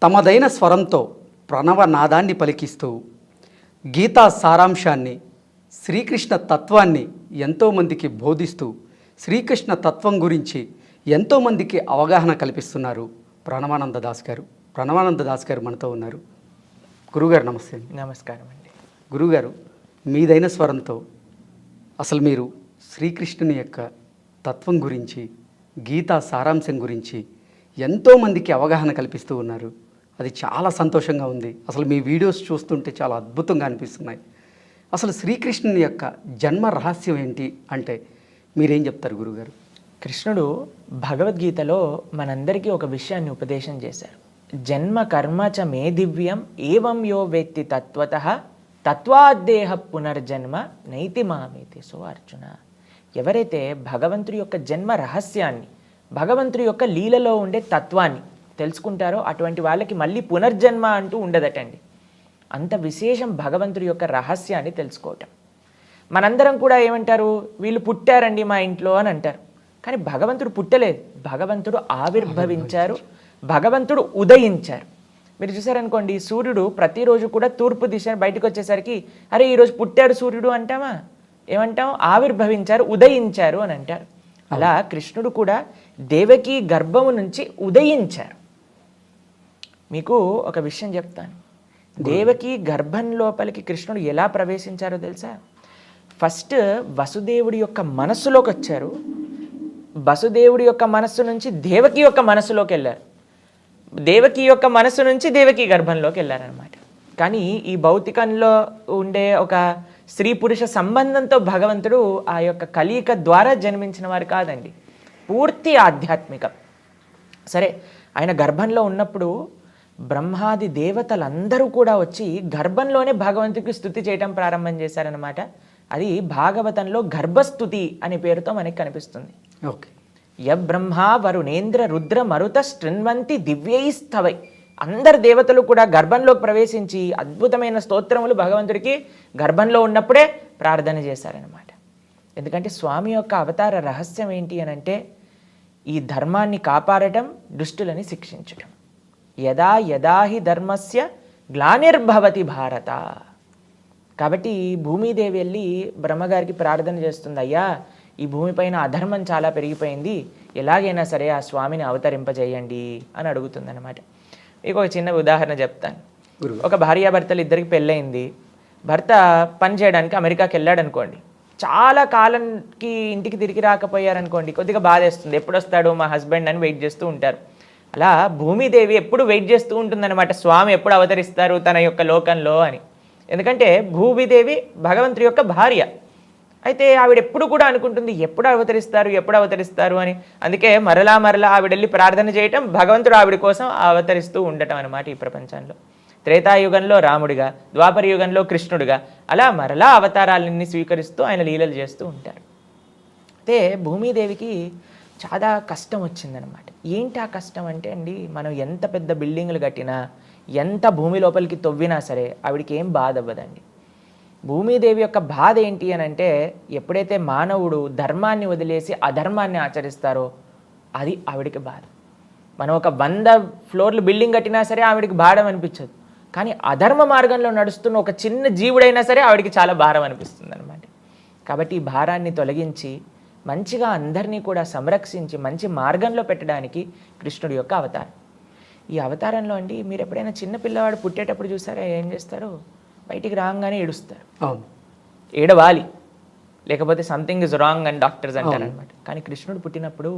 తమదైన స్వరంతో ప్రణవ నాదాన్ని పలికిస్తూ గీతా సారాంశాన్ని, శ్రీకృష్ణ తత్వాన్ని ఎంతోమందికి బోధిస్తూ శ్రీకృష్ణ తత్వం గురించి ఎంతోమందికి అవగాహన కల్పిస్తున్నారు ప్రణవానంద దాస్ గారు. ప్రణవానంద దాస్ గారు మనతో ఉన్నారు. గురుగారు నమస్తే. నమస్కారం అండి. గురుగారు, మీదైన స్వరంతో అసలు మీరు శ్రీకృష్ణుని యొక్క తత్వం గురించి, గీతా సారాంశం గురించి ఎంతోమందికి అవగాహన కల్పిస్తూ ఉన్నారు. అది చాలా సంతోషంగా ఉంది. అసలు మీ వీడియోస్ చూస్తుంటే చాలా అద్భుతంగా అనిపిస్తున్నాయి. అసలు శ్రీకృష్ణుని యొక్క జన్మ రహస్యం ఏంటి అంటే మీరేం చెప్తారు గురుగారు? కృష్ణుడు భగవద్గీతలో మనందరికీ ఒక విషయాన్ని ఉపదేశం చేశారు. జన్మ కర్మ చ మే దివ్యం ఏవం యో వేత్తి తత్వతః తత్వాద్దేహ పునర్జన్మ నైతి మామేతి. సో అర్జున, ఎవరైతే భగవంతుడి యొక్క జన్మ రహస్యాన్ని, భగవంతుడి యొక్క లీలలో ఉండే తత్వాన్ని తెలుసుకుంటారో అటువంటి వాళ్ళకి మళ్ళీ పునర్జన్మ అంటూ ఉండదటండి. అంత విశేషం భగవంతుడి యొక్క రహస్యాన్ని తెలుసుకోవటం. మనందరం కూడా ఏమంటారు, వీళ్ళు పుట్టారండి మా ఇంట్లో అని అంటారు. కానీ భగవంతుడు పుట్టలేదు, భగవంతుడు ఆవిర్భవించారు, భగవంతుడు ఉదయించారు. మీరు చూసారనుకోండి, సూర్యుడు ప్రతిరోజు కూడా తూర్పు దిశ బయటకు వచ్చేసరికి అరే ఈరోజు పుట్టాడు సూర్యుడు అంటామా? ఏమంటాం? ఆవిర్భవించారు, ఉదయించారు అని అంటారు. అలా కృష్ణుడు కూడా దేవకీ గర్భము నుంచి ఉదయించారు. మీకు ఒక విషయం చెప్తాను. దేవకీ గర్భం లోపలికి కృష్ణుడు ఎలా ప్రవేశించారో తెలుసా? ఫస్ట్ వసుదేవుడి యొక్క మనస్సులోకి వచ్చారు. వసుదేవుడి యొక్క మనస్సు నుంచి దేవకి యొక్క మనస్సులోకి వెళ్ళారు. దేవకి యొక్క మనస్సు నుంచి దేవకి గర్భంలోకి వెళ్ళారనమాట. కానీ ఈ భౌతికంలో ఉండే ఒక స్త్రీ పురుష సంబంధంతో భగవంతుడు ఆ యొక్క కలయిక ద్వారా జన్మించిన వారు కాదండి, పూర్తి ఆధ్యాత్మికం. సరే, ఆయన గర్భంలో ఉన్నప్పుడు బ్రహ్మాది దేవతలందరూ కూడా వచ్చి గర్భంలోనే భగవంతుడికి స్తుతి చేయటం ప్రారంభం చేశారనమాట. అది భాగవతంలో గర్భస్తుతి అనే పేరుతో మనకి కనిపిస్తుంది. ఓకే. యబ్రహ్మా వరుణేంద్ర రుద్ర మరుత శృణ్వంతి దివ్యైస్తవై. అందరు దేవతలు కూడా గర్భంలోకి ప్రవేశించి అద్భుతమైన స్తోత్రములు భగవంతుడికి గర్భంలో ఉన్నప్పుడే ప్రార్థన చేశారనమాట. ఎందుకంటే స్వామి యొక్క అవతార రహస్యం ఏంటి అని అంటే ఈ ధర్మాన్ని కాపాడటం, దుష్టులని శిక్షించటం. యదా యదాహి ధర్మస్య గ్లానిర్భవతి భారత. కాబట్టి భూమిదేవి వెళ్ళి బ్రహ్మగారికి ప్రార్థన చేస్తుంది, అయ్యా ఈ భూమిపైన అధర్మం చాలా పెరిగిపోయింది, ఎలాగైనా సరే ఆ స్వామిని అవతరింపజేయండి అని అడుగుతుందన్నమాట. మీకు ఒక చిన్న ఉదాహరణ చెప్తాను. ఒక భార్యాభర్తలు ఇద్దరికి పెళ్ళయింది. భర్త పని చేయడానికి అమెరికాకి వెళ్ళాడు అనుకోండి. చాలా కాలంకి ఇంటికి తిరిగి రాకపోయారనుకోండి, కొద్దిగా బాధేస్తుంది. ఎప్పుడు వస్తాడు మా హస్బెండ్ అని వెయిట్ చేస్తూ ఉంటారు. అలా భూమిదేవి ఎప్పుడు వెయిట్ చేస్తూ ఉంటుందన్నమాట, స్వామి ఎప్పుడు అవతరిస్తారు తన యొక్క లోకంలో అని. ఎందుకంటే భూమిదేవి భగవంతుడి యొక్క భార్య. అయితే ఆవిడ ఎప్పుడు కూడా అనుకుంటుంది ఎప్పుడు అవతరిస్తారు, ఎప్పుడు అవతరిస్తారు అని. అందుకే మరలా మరలా ఆవిడ వెళ్ళి ప్రార్థన చేయటం, భగవంతుడు ఆవిడ కోసం అవతరిస్తూ ఉండటం అనమాట ఈ ప్రపంచంలో. త్రేతాయుగంలో రాముడిగా, ద్వాపర యుగంలో కృష్ణుడిగా, అలా మరలా అవతారాలన్నీ స్వీకరిస్తూ ఆయన లీలలు చేస్తూ ఉంటారు. అయితే భూమిదేవికి చాలా కష్టం వచ్చిందనమాట. ఏంటి ఆ కష్టం అంటే అండి, మనం ఎంత పెద్ద బిల్డింగ్లు కట్టినా, ఎంత భూమి లోపలికి తవ్వినా సరే ఆవిడికి ఏం బాధ అవ్వదండి. భూమిదేవి యొక్క బాధ ఏంటి అని అంటే ఎప్పుడైతే మానవుడు ధర్మాన్ని వదిలేసి అధర్మాన్ని ఆచరిస్తారో అది ఆవిడికి బాధ. మనం ఒక 100 ఫ్లోర్లు బిల్డింగ్ కట్టినా సరే ఆవిడికి భారం అనిపించదు. కానీ అధర్మ మార్గంలో నడుస్తున్న ఒక చిన్న జీవుడైనా సరే ఆవిడికి చాలా భారం అనిపిస్తుంది అనమాట. కాబట్టి ఈ భారాన్ని తొలగించి మంచిగా అందరినీ కూడా సంరక్షించి మంచి మార్గంలో పెట్టడానికి కృష్ణుడి యొక్క అవతారం. ఈ అవతారంలో అండి మీరు ఎప్పుడైనా చిన్న పిల్లవాడు పుట్టేటప్పుడు చూసారా ఏం చేస్తారు? బయటికి రాగానే ఏడుస్తారు. ఏడవాలి, లేకపోతే సంథింగ్ ఇస్ రాంగ్ అని డాక్టర్స్ అంటారనమాట. కానీ కృష్ణుడు పుట్టినప్పుడు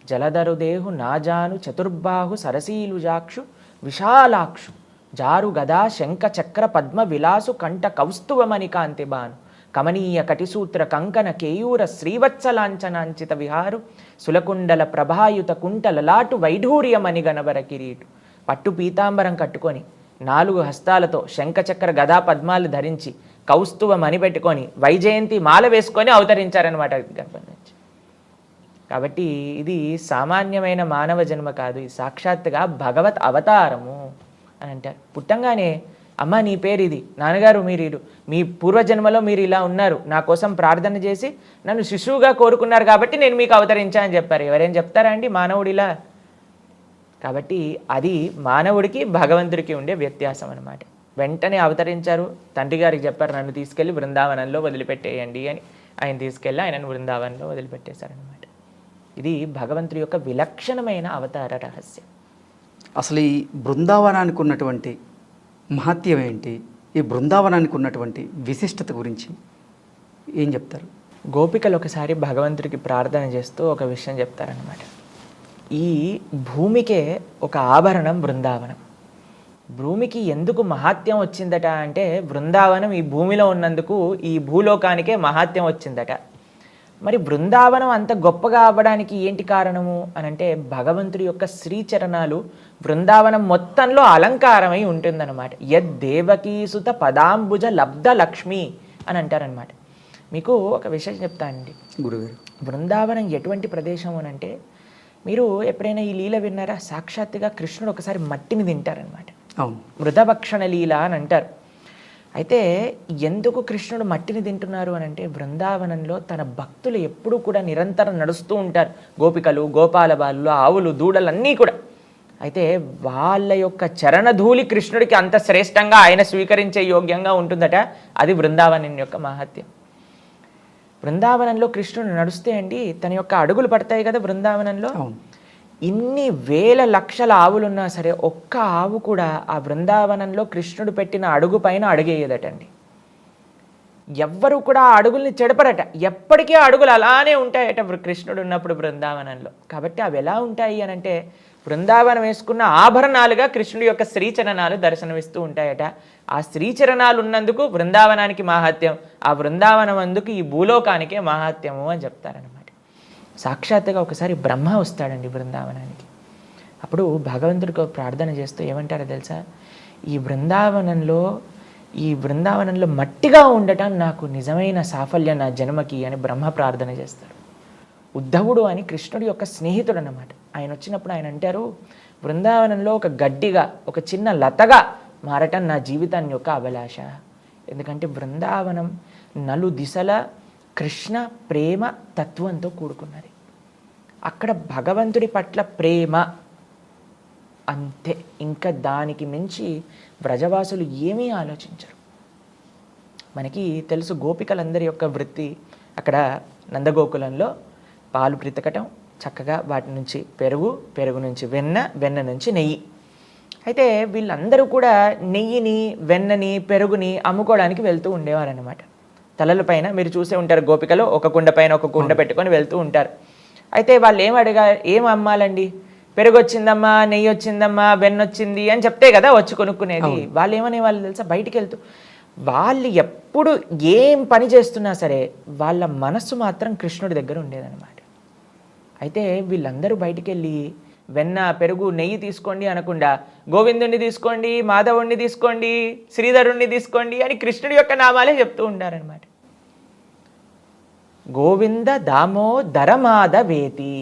జలధరుదేహు నాజాను చతుర్బాహు సరసీలుజాక్షు విశాలాక్షు జారు గదా శంఖ చక్ర పద్మ విలాసు కంఠ కౌస్తువమణి కాంతిబాను కమనీయ కటిసూత్ర కంకణ కేయూర శ్రీవత్సలాంఛనాంచిత విహారు సులకుండల ప్రభాయుత కుంటల లాటు వైఢూర్యమణి గణవర కిరీటు. పట్టు పీతాంబరం కట్టుకొని 4 హస్తాలతో శంఖచక్ర గదా పద్మాలు ధరించి కౌస్తువ మణి పెట్టుకొని వైజయంతి మాల వేసుకొని అవతరించారనమాట గర్భం నుంచి. కాబట్టి ఇది సామాన్యమైన మానవ జన్మ కాదు, ఇది సాక్షాత్తుగా భగవత్ అవతారము అని అంటారు. పుట్టంగానే అమ్మ నీ పేరు ఇది, నాన్నగారు మీరు మీ పూర్వజన్మలో మీరు ఇలా ఉన్నారు, నా కోసం ప్రార్థన చేసి నన్ను శిశువుగా కోరుకున్నారు కాబట్టి నేను మీకు అవతరించా అని చెప్పారు. ఎవరేం చెప్తారా అండి మానవుడు ఇలా? కాబట్టి అది మానవుడికి భగవంతుడికి ఉండే వ్యత్యాసం అన్నమాట. వెంటనే అవతరించారు, తండ్రి గారికి చెప్పారు నన్ను తీసుకెళ్ళి బృందావనంలో వదిలిపెట్టేయండి అని. ఆయన తీసుకెళ్ళి ఆయనను బృందావనంలో వదిలిపెట్టేశారనమాట. ఇది భగవంతుడి యొక్క విలక్షణమైన అవతార రహస్యం. అసలు ఈ బృందావనానికి ఉన్నటువంటి మహత్యం ఏంటి, ఈ బృందావనానికి ఉన్నటువంటి విశిష్టత గురించి ఏం చెప్తారు? గోపికలు ఒకసారి భగవంతుడికి ప్రార్థన చేస్తూ ఒక విషయం చెప్తారనమాట. ఈ భూమికే ఒక ఆభరణం బృందావనం. భూమికి ఎందుకు మహాత్యం వచ్చిందట అంటే బృందావనం ఈ భూమిలో ఉన్నందుకు ఈ భూలోకానికే మహాత్యం వచ్చిందట. మరి బృందావనం అంత గొప్పగా అవ్వడానికి ఏంటి కారణము అని అంటే భగవంతుడి యొక్క శ్రీచరణాలు బృందావనం మొత్తంలో అలంకారమై ఉంటుందన్నమాట. యద్దేవకీసుత పదాంబుజ లబ్ధ లక్ష్మి అని అంటారనమాట. మీకు ఒక విషయం చెప్తానండి గురుగారు. బృందావనం ఎటువంటి ప్రదేశం అని అంటే, మీరు ఎప్పుడైనా ఈ లీల విన్నారా? సాక్షాత్తుగా కృష్ణుడు ఒకసారి మట్టిని తింటారనమాట. అవును, మృతభక్షణ లీల అని అంటారు. అయితే ఎందుకు కృష్ణుడు మట్టిని తింటున్నారు అని అంటే బృందావనంలో తన భక్తులు ఎప్పుడూ కూడా నిరంతరం నడుస్తూ ఉంటారు. గోపికలు, గోపాల బాలులు, ఆవులు, దూడలు అన్నీ కూడా. అయితే వాళ్ళ యొక్క చరణధూళి కృష్ణుడికి అంత శ్రేష్టంగా ఆయన స్వీకరించే యోగ్యంగా ఉంటుందట. అది బృందావనం యొక్క మహత్యం. బృందావనంలో కృష్ణుడు నడుస్తే అండి తన యొక్క అడుగులు పడతాయి కదా బృందావనంలో. ఇన్ని వేల లక్షల ఆవులున్నా సరే ఒక్క ఆవు కూడా ఆ బృందావనంలో కృష్ణుడు పెట్టిన అడుగు పైన అడుగేయదటండి. ఎవ్వరూ కూడా ఆ అడుగుల్ని చెడపరట. ఎప్పటికీ అడుగులు అలానే ఉంటాయట కృష్ణుడు ఉన్నప్పుడు బృందావనంలో. కాబట్టి అవి ఎలా ఉంటాయి అని అంటే బృందావనం వేసుకున్న ఆభరణాలుగా కృష్ణుడి యొక్క శ్రీచరణాలు దర్శనమిస్తూ ఉంటాయట. ఆ శ్రీచరణాలు ఉన్నందుకు బృందావనానికి మహాత్యం, ఆ బృందావనం అందుకు ఈ భూలోకానికే మహాత్యము అని చెప్తారనమాట. సాక్షాత్తుగా ఒకసారి బ్రహ్మ వస్తాడండి బృందావనానికి. అప్పుడు భగవంతుడికి ప్రార్థన చేస్తూ ఏమంటారో తెలుసా? ఈ బృందావనంలో మట్టిగా ఉండటం నాకు నిజమైన సాఫల్యం నా జన్మకి అని బ్రహ్మ ప్రార్థన చేస్తారు. ఉద్ధవుడు అని కృష్ణుడి యొక్క స్నేహితుడు అన్నమాట. ఆయన వచ్చినప్పుడు ఆయన అంటారు, బృందావనంలో ఒక గడ్డిగా, ఒక చిన్న లతగా మారటం నా జీవితాన్ని యొక్క అభిలాష. ఎందుకంటే బృందావనం నలు దిశల కృష్ణ ప్రేమ తత్వంతో కూడుకున్నది. అక్కడ భగవంతుడి పట్ల ప్రేమ అంతే, ఇంకా దానికి మించి వ్రజవాసులు ఏమీ ఆలోచించరు. మనకి తెలుసు గోపికలందరి యొక్క వృత్తి అక్కడ నందగోకులంలో పాలు పితకటం, చక్కగా వాటి నుంచి పెరుగు నుంచి వెన్న నుంచి నెయ్యి. అయితే వీళ్ళందరూ కూడా నెయ్యిని, వెన్నని, పెరుగుని అమ్ముకోవడానికి వెళ్తూ ఉండేవారనమాట. తలల పైన మీరు చూసే ఉంటారు గోపికలు ఒక కుండ పైన ఒక కుండ పెట్టుకొని వెళ్తూ ఉంటారు. అయితే వాళ్ళు ఏం అమ్మాలండి? పెరుగు వచ్చిందమ్మా, నెయ్యి వచ్చిందమ్మా, వెన్న వచ్చింది అని చెప్తే కదా వచ్చి కొనుక్కునేది. వాళ్ళు ఏమనే వాళ్ళు తెలుసా? బయటికి వెళ్తూ వాళ్ళు ఎప్పుడు ఏం పని చేస్తున్నా సరే వాళ్ళ మనస్సు మాత్రం కృష్ణుడి దగ్గర ఉండేదన్నమాట. అయితే వీళ్ళందరూ బయటికి వెళ్ళి వెన్న, పెరుగు, నెయ్యి తీసుకోండి అనకుండా గోవిందుణ్ణి తీసుకోండి, మాధవుణ్ణి తీసుకోండి, శ్రీధరుణ్ణి తీసుకోండి అని కృష్ణుడి యొక్క నామాలే చెప్తూ ఉంటారనమాట. గోవింద దామోదర మాధవేతి.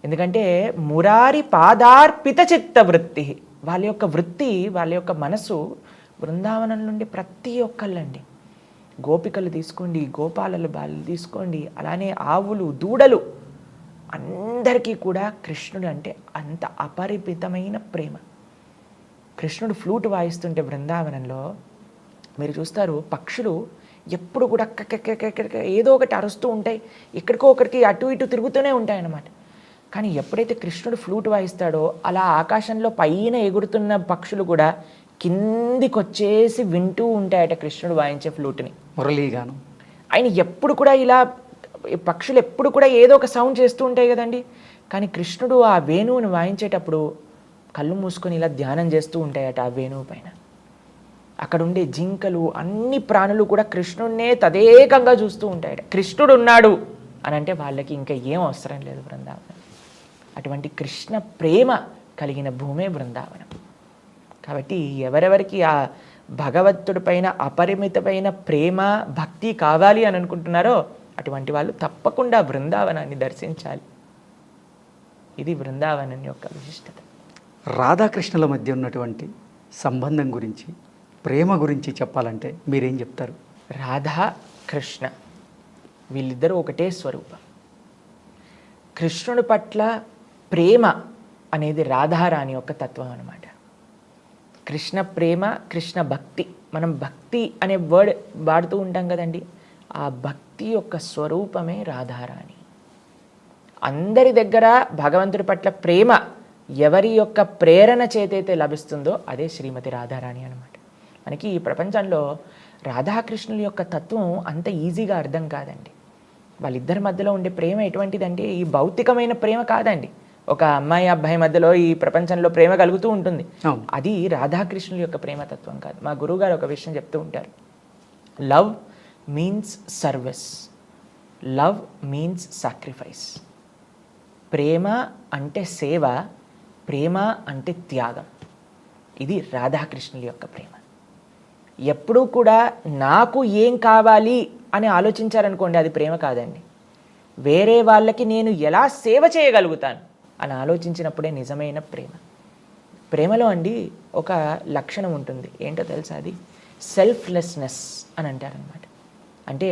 ఎందుకంటే మురారి పాదార్పిత చిత్త వృత్తి. వాళ్ళ యొక్క వృత్తి, వాళ్ళ యొక్క మనసు బృందావనం నుండి ప్రతి ఒక్కళ్ళండి. గోపికలు తీసుకోండి, గోపాలలు బాలు తీసుకోండి, అలానే ఆవులు, దూడలు, అందరికీ కూడా కృష్ణుడు అంటే అంత అపరిమితమైన ప్రేమ. కృష్ణుడు ఫ్లూట్ వాయిస్తుంటే బృందావనంలో మీరు చూస్తారు పక్షులు ఎప్పుడు కూడా ఏదో ఒకటి అరుస్తూ ఉంటాయి, ఎక్కడికో ఒకరికి అటు ఇటు తిరుగుతూనే ఉంటాయి అన్నమాట. కానీ ఎప్పుడైతే కృష్ణుడు ఫ్లూట్ వాయిస్తాడో అలా ఆకాశంలో పైన ఎగురుతున్న పక్షులు కూడా కిందికి వచ్చేసి వింటూ ఉంటాయట కృష్ణుడు వాయించే ఫ్లూట్ని. మురళీగాను ఆయన ఎప్పుడు కూడా ఇలా పక్షులు ఎప్పుడు కూడా ఏదో ఒక సౌండ్ చేస్తూ ఉంటాయి కదండి. కానీ కృష్ణుడు ఆ వేణువుని వాయించేటప్పుడు కళ్ళు మూసుకొని ఇలా ధ్యానం చేస్తూ ఉంటాయట ఆ వేణువు పైన. అక్కడ ఉండే జింకలు, అన్ని ప్రాణులు కూడా కృష్ణుడినే తదేకంగా చూస్తూ ఉంటాయట. కృష్ణుడు ఉన్నాడు అని అంటే వాళ్ళకి ఇంకా ఏం అవసరం లేదు బృందావనం. అటువంటి కృష్ణ ప్రేమ కలిగిన భూమే బృందావనం. కాబట్టి ఎవరెవరికి ఆ భగవంతుడి పైన అపరిమితమైన ప్రేమ, భక్తి కావాలి అని అనుకుంటున్నారో అటువంటి వాళ్ళు తప్పకుండా బృందావనాన్ని దర్శించాలి. ఇది బృందావనం యొక్క విశిష్టత. రాధాకృష్ణుల మధ్య ఉన్నటువంటి సంబంధం గురించి, ప్రేమ గురించి చెప్పాలంటే మీరేం చెప్తారు? రాధా కృష్ణ వీళ్ళిద్దరూ ఒకటే స్వరూపం. కృష్ణుడి పట్ల ప్రేమ అనేది రాధారాణి యొక్క తత్వం అన్నమాట. కృష్ణ ప్రేమ, కృష్ణ భక్తి. మనం భక్తి అనే వర్డ్ వాడుతూ ఉంటాం కదండి, ఆ భక్తి యొక్క స్వరూపమే రాధారాణి. అందరి దగ్గర భగవంతుడి పట్ల ప్రేమ ఎవరి యొక్క ప్రేరణ చేతైతే లభిస్తుందో అదే శ్రీమతి రాధారాణి అనమాట. మనకి ఈ ప్రపంచంలో రాధాకృష్ణుల యొక్క తత్వం అంత ఈజీగా అర్థం కాదండి. వాళ్ళిద్దరి మధ్యలో ఉండే ప్రేమ ఎటువంటిదంటే ఈ భౌతికమైన ప్రేమ కాదండి. ఒక అమ్మాయి అబ్బాయి మధ్యలో ఈ ప్రపంచంలో ప్రేమ కలుగుతూ ఉంటుంది, అది రాధాకృష్ణుల యొక్క ప్రేమతత్వం కాదు. మా గురువుగారు ఒక విషయం చెప్తూ ఉంటారు, love means service, love means sacrifice. ప్రేమ అంటే సేవ, ప్రేమ అంటే త్యాగం. ఇది రాధాకృష్ణుల యొక్క ప్రేమ. ఎప్పుడూ కూడా నాకు ఏం కావాలి అని ఆలోచించారనుకోండి, అది ప్రేమ కాదండి. వేరే వాళ్ళకి నేను ఎలా సేవ చేయగలుగుతాను అని ఆలోచించినప్పుడే నిజమైన ప్రేమ. ప్రేమలో అండి ఒక లక్షణం ఉంటుంది, ఏంటో తెలుసా? అది సెల్ఫ్లెస్నెస్ అని అంటారనమాట. అంటే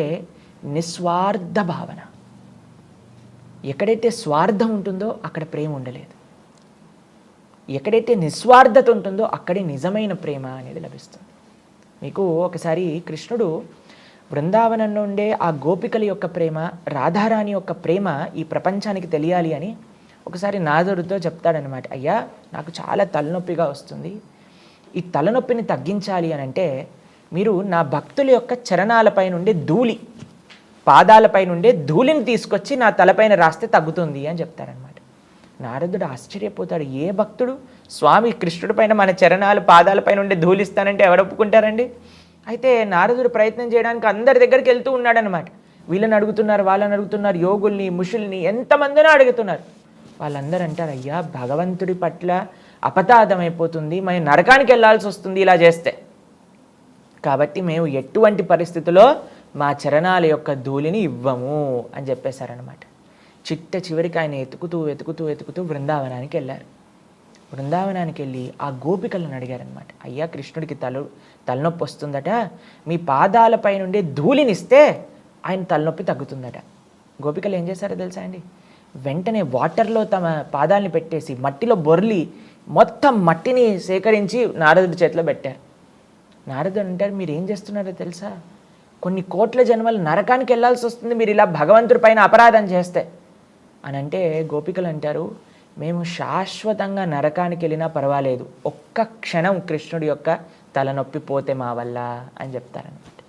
నిస్వార్థ భావన. ఎక్కడైతే స్వార్థం ఉంటుందో అక్కడ ప్రేమ ఉండలేదు. ఎక్కడైతే నిస్వార్థత ఉంటుందో అక్కడే నిజమైన ప్రేమ అనేది లభిస్తుంది. మీకు ఒకసారి కృష్ణుడు బృందావనంలో ఉండే ఆ గోపికల యొక్క ప్రేమ, రాధారాణి యొక్క ప్రేమ ఈ ప్రపంచానికి తెలియాలి అని ఒకసారి నారదుడితో చెప్తాడనమాట. అయ్యా, నాకు చాలా తలనొప్పిగా వస్తుంది, ఈ తలనొప్పిని తగ్గించాలి అని అంటే మీరు నా భక్తుల యొక్క చరణాలపై నుండి ధూళి, పాదాలపై నుండే ధూళిని తీసుకొచ్చి నా తలపైన రాస్తే తగ్గుతుంది అని చెప్తారనమాట. నారదుడు ఆశ్చర్యపోతాడు, ఏ భక్తుడు స్వామి కృష్ణుడి పైన మన చరణాలు పాదాలపై నుండి ధూళిస్తానంటే ఎవరు ఒప్పుకుంటారండి? అయితే నారదుడు ప్రయత్నం చేయడానికి అందరి దగ్గరికి వెళ్తూ ఉన్నాడనమాట. వీళ్ళని అడుగుతున్నారు, వాళ్ళని అడుగుతున్నారు, యోగుల్ని, ముషుల్ని, ఎంతమందినో అడుగుతున్నారు. వాళ్ళందరూ అంటారు, అయ్యా భగవంతుడి పట్ల అపతాదమైపోతుంది, మేము నరకానికి వెళ్ళాల్సి వస్తుంది ఇలా చేస్తే, కాబట్టి మేము ఎటువంటి పరిస్థితుల్లో మా చరణాల యొక్క ధూళిని ఇవ్వము అని చెప్పేశారనమాట. చిట్ట చివరికి ఆయన వెతుకుతూ వెతుకుతూ వెతుకుతూ బృందావనానికి వెళ్ళారు. బృందావనానికి వెళ్ళి ఆ గోపికలను అడిగారనమాట, అయ్యా కృష్ణుడికి తలనొప్పి వస్తుందట, మీ పాదాలపై నుండి ధూళినిస్తే ఆయన తలనొప్పి తగ్గుతుందట. గోపికలు ఏం చేశారో తెలుసా అండి? వెంటనే వాటర్లో తమ పాదాలని పెట్టేసి మట్టిలో బొర్లి మొత్తం మట్టిని సేకరించి నారదుడి చేతిలో పెట్టారు. నారదుడు అంటారు, మీరు ఏం చేస్తున్నారో తెలుసా? కొన్ని కోట్ల జన్మలు నరకానికి వెళ్ళాల్సి వస్తుంది మీరు ఇలా భగవంతుడి పైన అపరాధం చేస్తే అని అంటే, గోపికలు అంటారు, మేము శాశ్వతంగా నరకానికి వెళ్ళినా పర్వాలేదు, ఒక్క క్షణం కృష్ణుడి యొక్క తలనొప్పి పోతే మా వల్ల అని చెప్తారనమాట.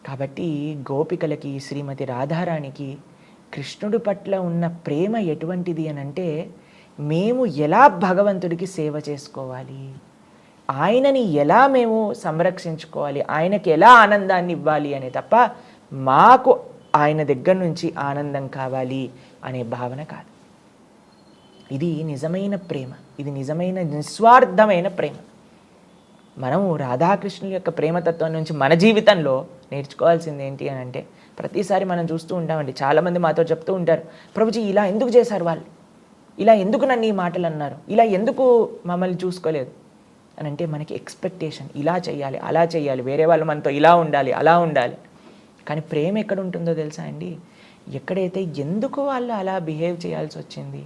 కాబట్టి గోపికలకి, శ్రీమతి రాధారాణికి కృష్ణుడి పట్ల ఉన్న ప్రేమ ఎటువంటిది అని అంటే, మేము ఎలా భగవంతుడికి సేవ చేసుకోవాలి, ఆయనని ఎలా మేము సంరక్షించుకోవాలి, ఆయనకి ఎలా ఆనందాన్ని ఇవ్వాలి అనే తప్ప మాకు ఆయన దగ్గర నుంచి ఆనందం కావాలి అనే భావన కాదు. ఇది నిజమైన ప్రేమ, ఇది నిజమైన నిస్వార్థమైన ప్రేమ. మనము రాధాకృష్ణుల యొక్క ప్రేమతత్వం నుంచి మన జీవితంలో నేర్చుకోవాల్సింది ఏంటి అని అంటే, ప్రతిసారి మనం చూస్తూ ఉంటామండి, చాలామంది మాతో చెప్తూ ఉంటారు, ప్రభుజీ ఇలా ఎందుకు చేశారు వాళ్ళు, ఇలా ఎందుకు నన్ను ఈ మాటలు అన్నారు, ఇలా ఎందుకు మమ్మల్ని చూసుకోలేదు అని అంటే, మనకి ఎక్స్పెక్టేషన్, ఇలా చేయాలి, అలా చేయాలి, వేరే వాళ్ళు మనతో ఇలా ఉండాలి, అలా ఉండాలి. కానీ ప్రేమ ఎక్కడ ఉంటుందో తెలుసా అండి? ఎక్కడైతే ఎందుకు వాళ్ళు అలా బిహేవ్ చేయాల్సి వచ్చింది,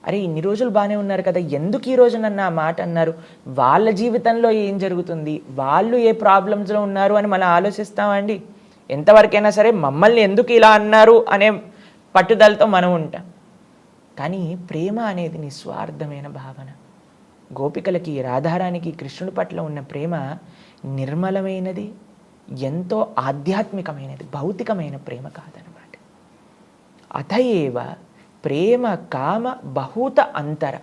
అరే ఇన్ని రోజులు బాగానే ఉన్నారు కదా, ఎందుకు ఈరోజు నన్ను ఆ మాట అన్నారు, వాళ్ళ జీవితంలో ఏం జరుగుతుంది, వాళ్ళు ఏ ప్రాబ్లమ్స్లో ఉన్నారు అని మనం ఆలోచిస్తామండి. ఎంతవరకైనా సరే మమ్మల్ని ఎందుకు ఇలా అన్నారు అనే పట్టుదలతో మనం ఉంటాం. కానీ ప్రేమ అనేది నిస్వార్థమైన భావన. గోపికలకి, రాధారానికి కృష్ణుడి పట్ల ఉన్న ప్రేమ నిర్మలమైనది, ఎంతో ఆధ్యాత్మికమైనది, భౌతికమైన ప్రేమ కాదనమాట. అతయేవ ప్రేమ కామ బహూత అంతర.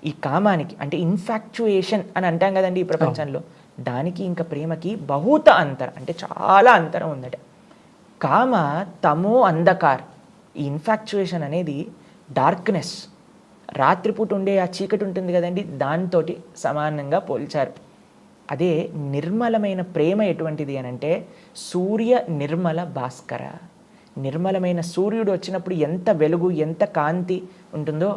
ఈ కామానికి అంటే ఇన్ఫాక్చుయేషన్ అని అంటాం కదండి ఈ ప్రపంచంలో, దానికి ఇంకా ప్రేమకి బహూత అంతర అంటే చాలా అంతరం ఉందట. కామ తమో అంధకార్. ఈ ఇన్ఫాక్చుయేషన్ అనేది డార్క్నెస్, రాత్రిపూట ఉండే ఆ చీకటి ఉంటుంది కదండి, దాంతో సమానంగా పోల్చారు. అదే నిర్మలమైన ప్రేమ ఎటువంటిది అని అంటే, సూర్య నిర్మల భాస్కర. నిర్మలమైన సూర్యుడు వచ్చినప్పుడు ఎంత వెలుగు, ఎంత కాంతి ఉంటుందో,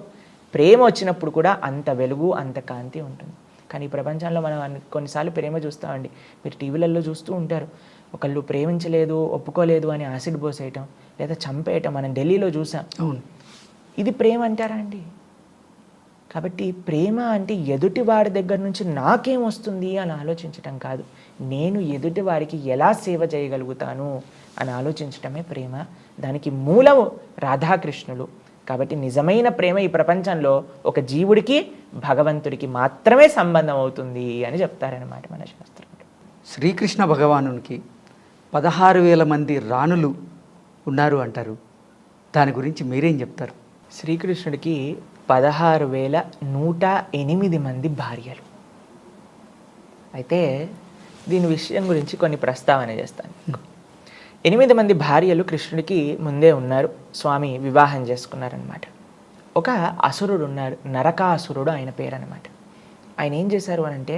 ప్రేమ వచ్చినప్పుడు కూడా అంత వెలుగు, అంత కాంతి ఉంటుంది. కానీ ఈ ప్రపంచంలో మనం కొన్నిసార్లు ప్రేమ చూస్తామండి, మీరు టీవీలలో చూస్తూ ఉంటారు, ఒకళ్ళు ప్రేమించలేదు, ఒప్పుకోలేదు అని యాసిడ్ పోసేయటం లేదా చంపేయటం మనం ఢిల్లీలో చూసాం. అవును, ఇది ప్రేమ అంటారా అండి? కాబట్టి ప్రేమ అంటే ఎదుటి వాడి దగ్గర నుంచి నాకేం వస్తుంది అని ఆలోచించటం కాదు, నేను ఎదుటి వారికి ఎలా సేవ చేయగలుగుతాను అని ఆలోచించటమే ప్రేమ. దానికి మూలము రాధాకృష్ణులు. కాబట్టి నిజమైన ప్రేమ ఈ ప్రపంచంలో ఒక జీవుడికి భగవంతుడికి మాత్రమే సంబంధం అవుతుంది అని చెప్తారనమాట మన శాస్త్రం. శ్రీకృష్ణ భగవానునికి 16,000 మంది రాణులు ఉన్నారు అంటారు. దాని గురించి మీరేం చెప్తారు? శ్రీకృష్ణుడికి 16,108 మంది భార్యలు. అయితే దీని విషయం గురించి కొన్ని ప్రస్తావన చేస్తాను. 8 మంది భార్యలు కృష్ణుడికి ముందే ఉన్నారు, స్వామి వివాహం చేసుకున్నారనమాట. ఒక అసురుడు ఉన్నారు, నరకాసురుడు ఆయన పేరు అనమాట. ఆయన ఏం చేశారు అని అంటే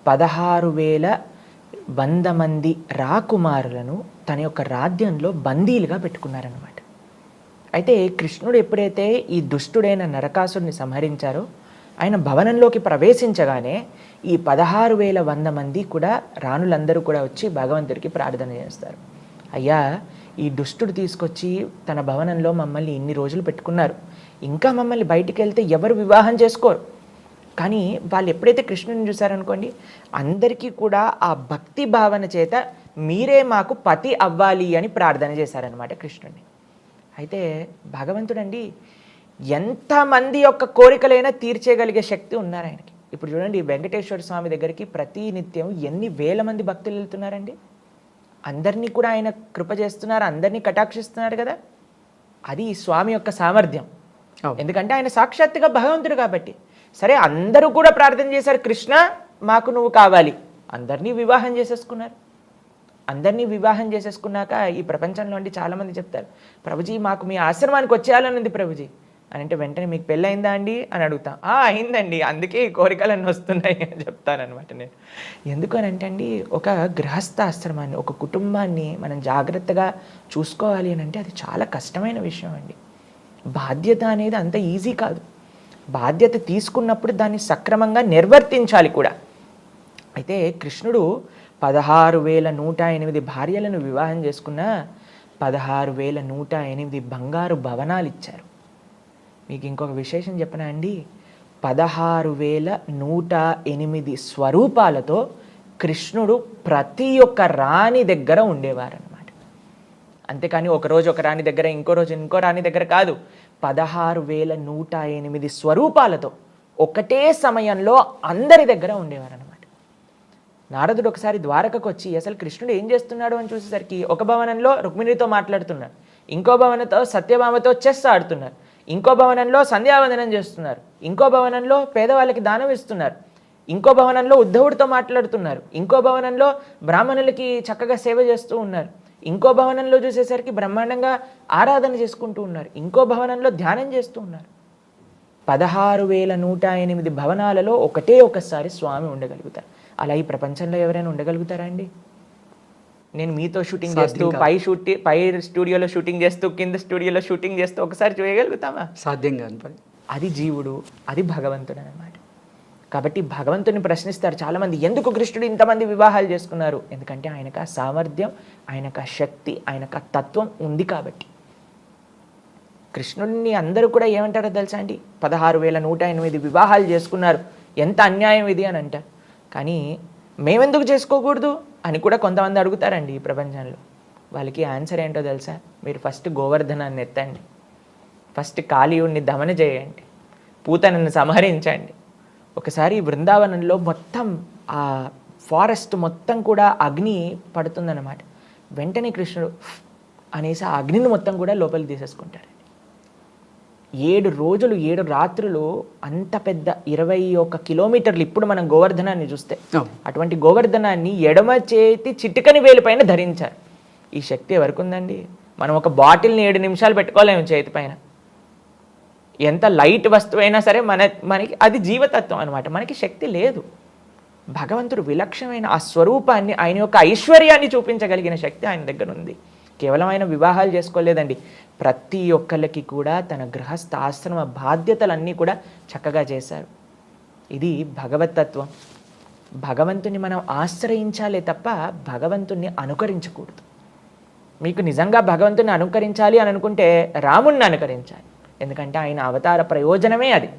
16,100 మంది రాకుమారులను తన యొక్క రాజ్యంలో బందీలుగా పెట్టుకున్నారనమాట. అయితే కృష్ణుడు ఎప్పుడైతే ఈ దుష్టుడైన నరకాసురుని సంహరించారో ఆయన భవనంలోకి ప్రవేశించగానే ఈ 16,100 మంది కూడా రాణులందరూ కూడా వచ్చి భగవంతుడికి ప్రార్థన చేస్తారు. అయ్యా, ఈ దుష్టుడు తీసుకొచ్చి తన భవనంలో మమ్మల్ని ఇన్ని రోజులు పెట్టుకున్నారు, ఇంకా మమ్మల్ని బయటికి వెళ్తే ఎవరు వివాహం చేసుకోరు. కానీ వాళ్ళు ఎప్పుడైతే కృష్ణుని చూశారనుకోండి, అందరికీ కూడా ఆ భక్తి భావన చేత మీరే మాకు పతి అవ్వాలి అని ప్రార్థన చేశారనమాట కృష్ణుడిని. అయితే భగవంతుడండి ఎంతమంది యొక్క కోరికలైనా తీర్చేయగలిగే శక్తి ఉన్నారు ఆయనకి. ఇప్పుడు చూడండి, వెంకటేశ్వర స్వామి దగ్గరికి ప్రతి నిత్యం ఎన్ని వేల మంది భక్తులు వెళ్తున్నారండి. అందరినీ కూడా ఆయన కృప చేస్తున్నారు, అందరినీ కటాక్షిస్తున్నారు కదా. అది స్వామి యొక్క సామర్థ్యం. ఎందుకంటే ఆయన సాక్షాత్తుగా భగవంతుడు కాబట్టి. సరే, అందరూ కూడా ప్రార్థన చేశారు, కృష్ణ మాకు నువ్వు కావాలి. అందరినీ వివాహం చేసేసుకున్నారు. అందరినీ వివాహం చేసేసుకున్నాక ఈ ప్రపంచంలో అండి చాలామంది చెప్తారు, ప్రభుజీ మాకు మీ ఆశ్రమానికి వచ్చేయాలని ఉంది ప్రభుజీ అని. అంటే వెంటనే మీకు పెళ్ళయిందా అండి అని అడుగుతాం. అయిందండి, అందుకే ఈ కోరికలన్నీ వస్తున్నాయి అని చెప్తానమాట నేను. ఎందుకనంటే అండి, ఒక గృహస్థాశ్రమాన్ని, ఒక కుటుంబాన్ని మనం జాగ్రత్తగా చూసుకోవాలి అని అంటే అది చాలా కష్టమైన విషయం అండి. బాధ్యత అనేది అంత ఈజీ కాదు. బాధ్యత తీసుకున్నప్పుడు దాన్ని సక్రమంగా నిర్వర్తించాలి కూడా. అయితే కృష్ణుడు 16,108 భార్యలను వివాహం చేసుకున్న 16,108 బంగారు భవనాలు ఇచ్చారు. మీకు ఇంకొక విశేషం చెప్పనా అండి, 16,108 స్వరూపాలతో కృష్ణుడు ప్రతి ఒక్క రాణి దగ్గర ఉండేవారనమాట. అంతేకాని ఒకరోజు ఒక రాణి దగ్గర, ఇంకో రోజు ఇంకో రాణి దగ్గర కాదు. 16,108 స్వరూపాలతో ఒకటే సమయంలో అందరి దగ్గర ఉండేవారనమాట. నారదుడు ఒకసారి ద్వారకకు వచ్చి అసలు కృష్ణుడు ఏం చేస్తున్నాడు అని చూసేసరికి ఒక భవనంలో రుక్మిణితో మాట్లాడుతున్నాడు, ఇంకో భవనంతో సత్యభామతో చెస్ ఆడుతున్నారు, ఇంకో భవనంలో సంధ్యావందనం చేస్తున్నారు, ఇంకో భవనంలో పేదవాళ్ళకి దానం ఇస్తున్నారు, ఇంకో భవనంలో ఉద్ధవుడితో మాట్లాడుతున్నారు, ఇంకో భవనంలో బ్రాహ్మణులకి చక్కగా సేవ చేస్తూ ఉన్నారు, ఇంకో భవనంలో చూసేసరికి బ్రహ్మాండంగా ఆరాధన చేసుకుంటూ ఉన్నారు, ఇంకో భవనంలో ధ్యానం చేస్తూ ఉన్నారు. 16,108 భవనాలలో ఒకటే ఒకసారి స్వామి ఉండగలుగుతారు. అలా ఈ ప్రపంచంలో ఎవరైనా ఉండగలుగుతారా అండి? నేను మీతో షూటింగ్ చేస్తూ పై స్టూడియోలో షూటింగ్ చేస్తూ కింద స్టూడియోలో షూటింగ్ చేస్తూ ఒకసారి చేయగలుగుతామా? సాధ్యం కాని పని. అది జీవుడు, అది భగవంతుడు అన్నమాట. కాబట్టి భగవంతుని ప్రశ్నిస్తారు చాలామంది, ఎందుకు కృష్ణుడు ఇంతమంది వివాహాలు చేసుకున్నారు? ఎందుకంటే ఆయనకు ఆ సామర్థ్యం, ఆయనకు ఆ శక్తి, ఆయనకు ఆ తత్వం ఉంది కాబట్టి. కృష్ణుడిని అందరూ కూడా ఏమంటారో తెలుసా అండి, 16,108 వివాహాలు చేసుకున్నారు, ఎంత అన్యాయం ఇది అని అంటారు. కానీ మేమెందుకు చేసుకోకూడదు అని కూడా కొంతమంది అడుగుతారండి ఈ ప్రపంచంలో. వాళ్ళకి ఆన్సర్ ఏంటో తెలుసా? మీరు ఫస్ట్ గోవర్ధనాన్ని ఎత్తండి, ఫస్ట్ కాళీయుడిని దమన చేయండి, పూతనను సంహరించండి. ఒకసారి బృందావనంలో మొత్తం ఆ ఫారెస్ట్ మొత్తం కూడా అగ్ని పడుతుందన్నమాట. వెంటనే కృష్ణుడు అనేసి ఆ అగ్నిని మొత్తం కూడా లోపలికి తీసేసుకుంటారు. 7 రోజులు 7 రాత్రులు అంత పెద్ద 21 కిలోమీటర్లు, ఇప్పుడు మనం గోవర్ధనాన్ని చూస్తే అటువంటి గోవర్ధనాన్ని ఎడమ చేతి చిటికని వేలు పైన ధరించారు. ఈ శక్తి ఎవరికి ఉందండి? మనం ఒక బాటిల్ని 7 నిమిషాలు పెట్టుకోలేము చేతి పైన. ఎంత లైట్ వస్తువు అయినా సరే మనకి అది జీవతత్వం అనమాట, మనకి శక్తి లేదు. భగవంతుడు విలక్షణమైన ఆ స్వరూపాన్ని, ఆయన యొక్క ఐశ్వర్యాన్ని చూపించగలిగిన శక్తి ఆయన దగ్గర ఉంది. కేవలం ఆయన వివాహాలు చేసుకోలేదండి, ప్రతి ఒక్కళ్ళకి కూడా తన గృహస్థ ఆశ్రమ బాధ్యతలన్నీ కూడా చక్కగా చేశారు. ఇది భగవతత్వం. భగవంతుని మనం ఆశ్రయించాలే తప్ప భగవంతుణ్ణి అనుకరించకూడదు. మీకు నిజంగా భగవంతుని అనుకరించాలి అని అనుకుంటే రాముణ్ణి అనుకరించాలి. ఎందుకంటే ఆయన అవతార ప్రయోజనమే అది.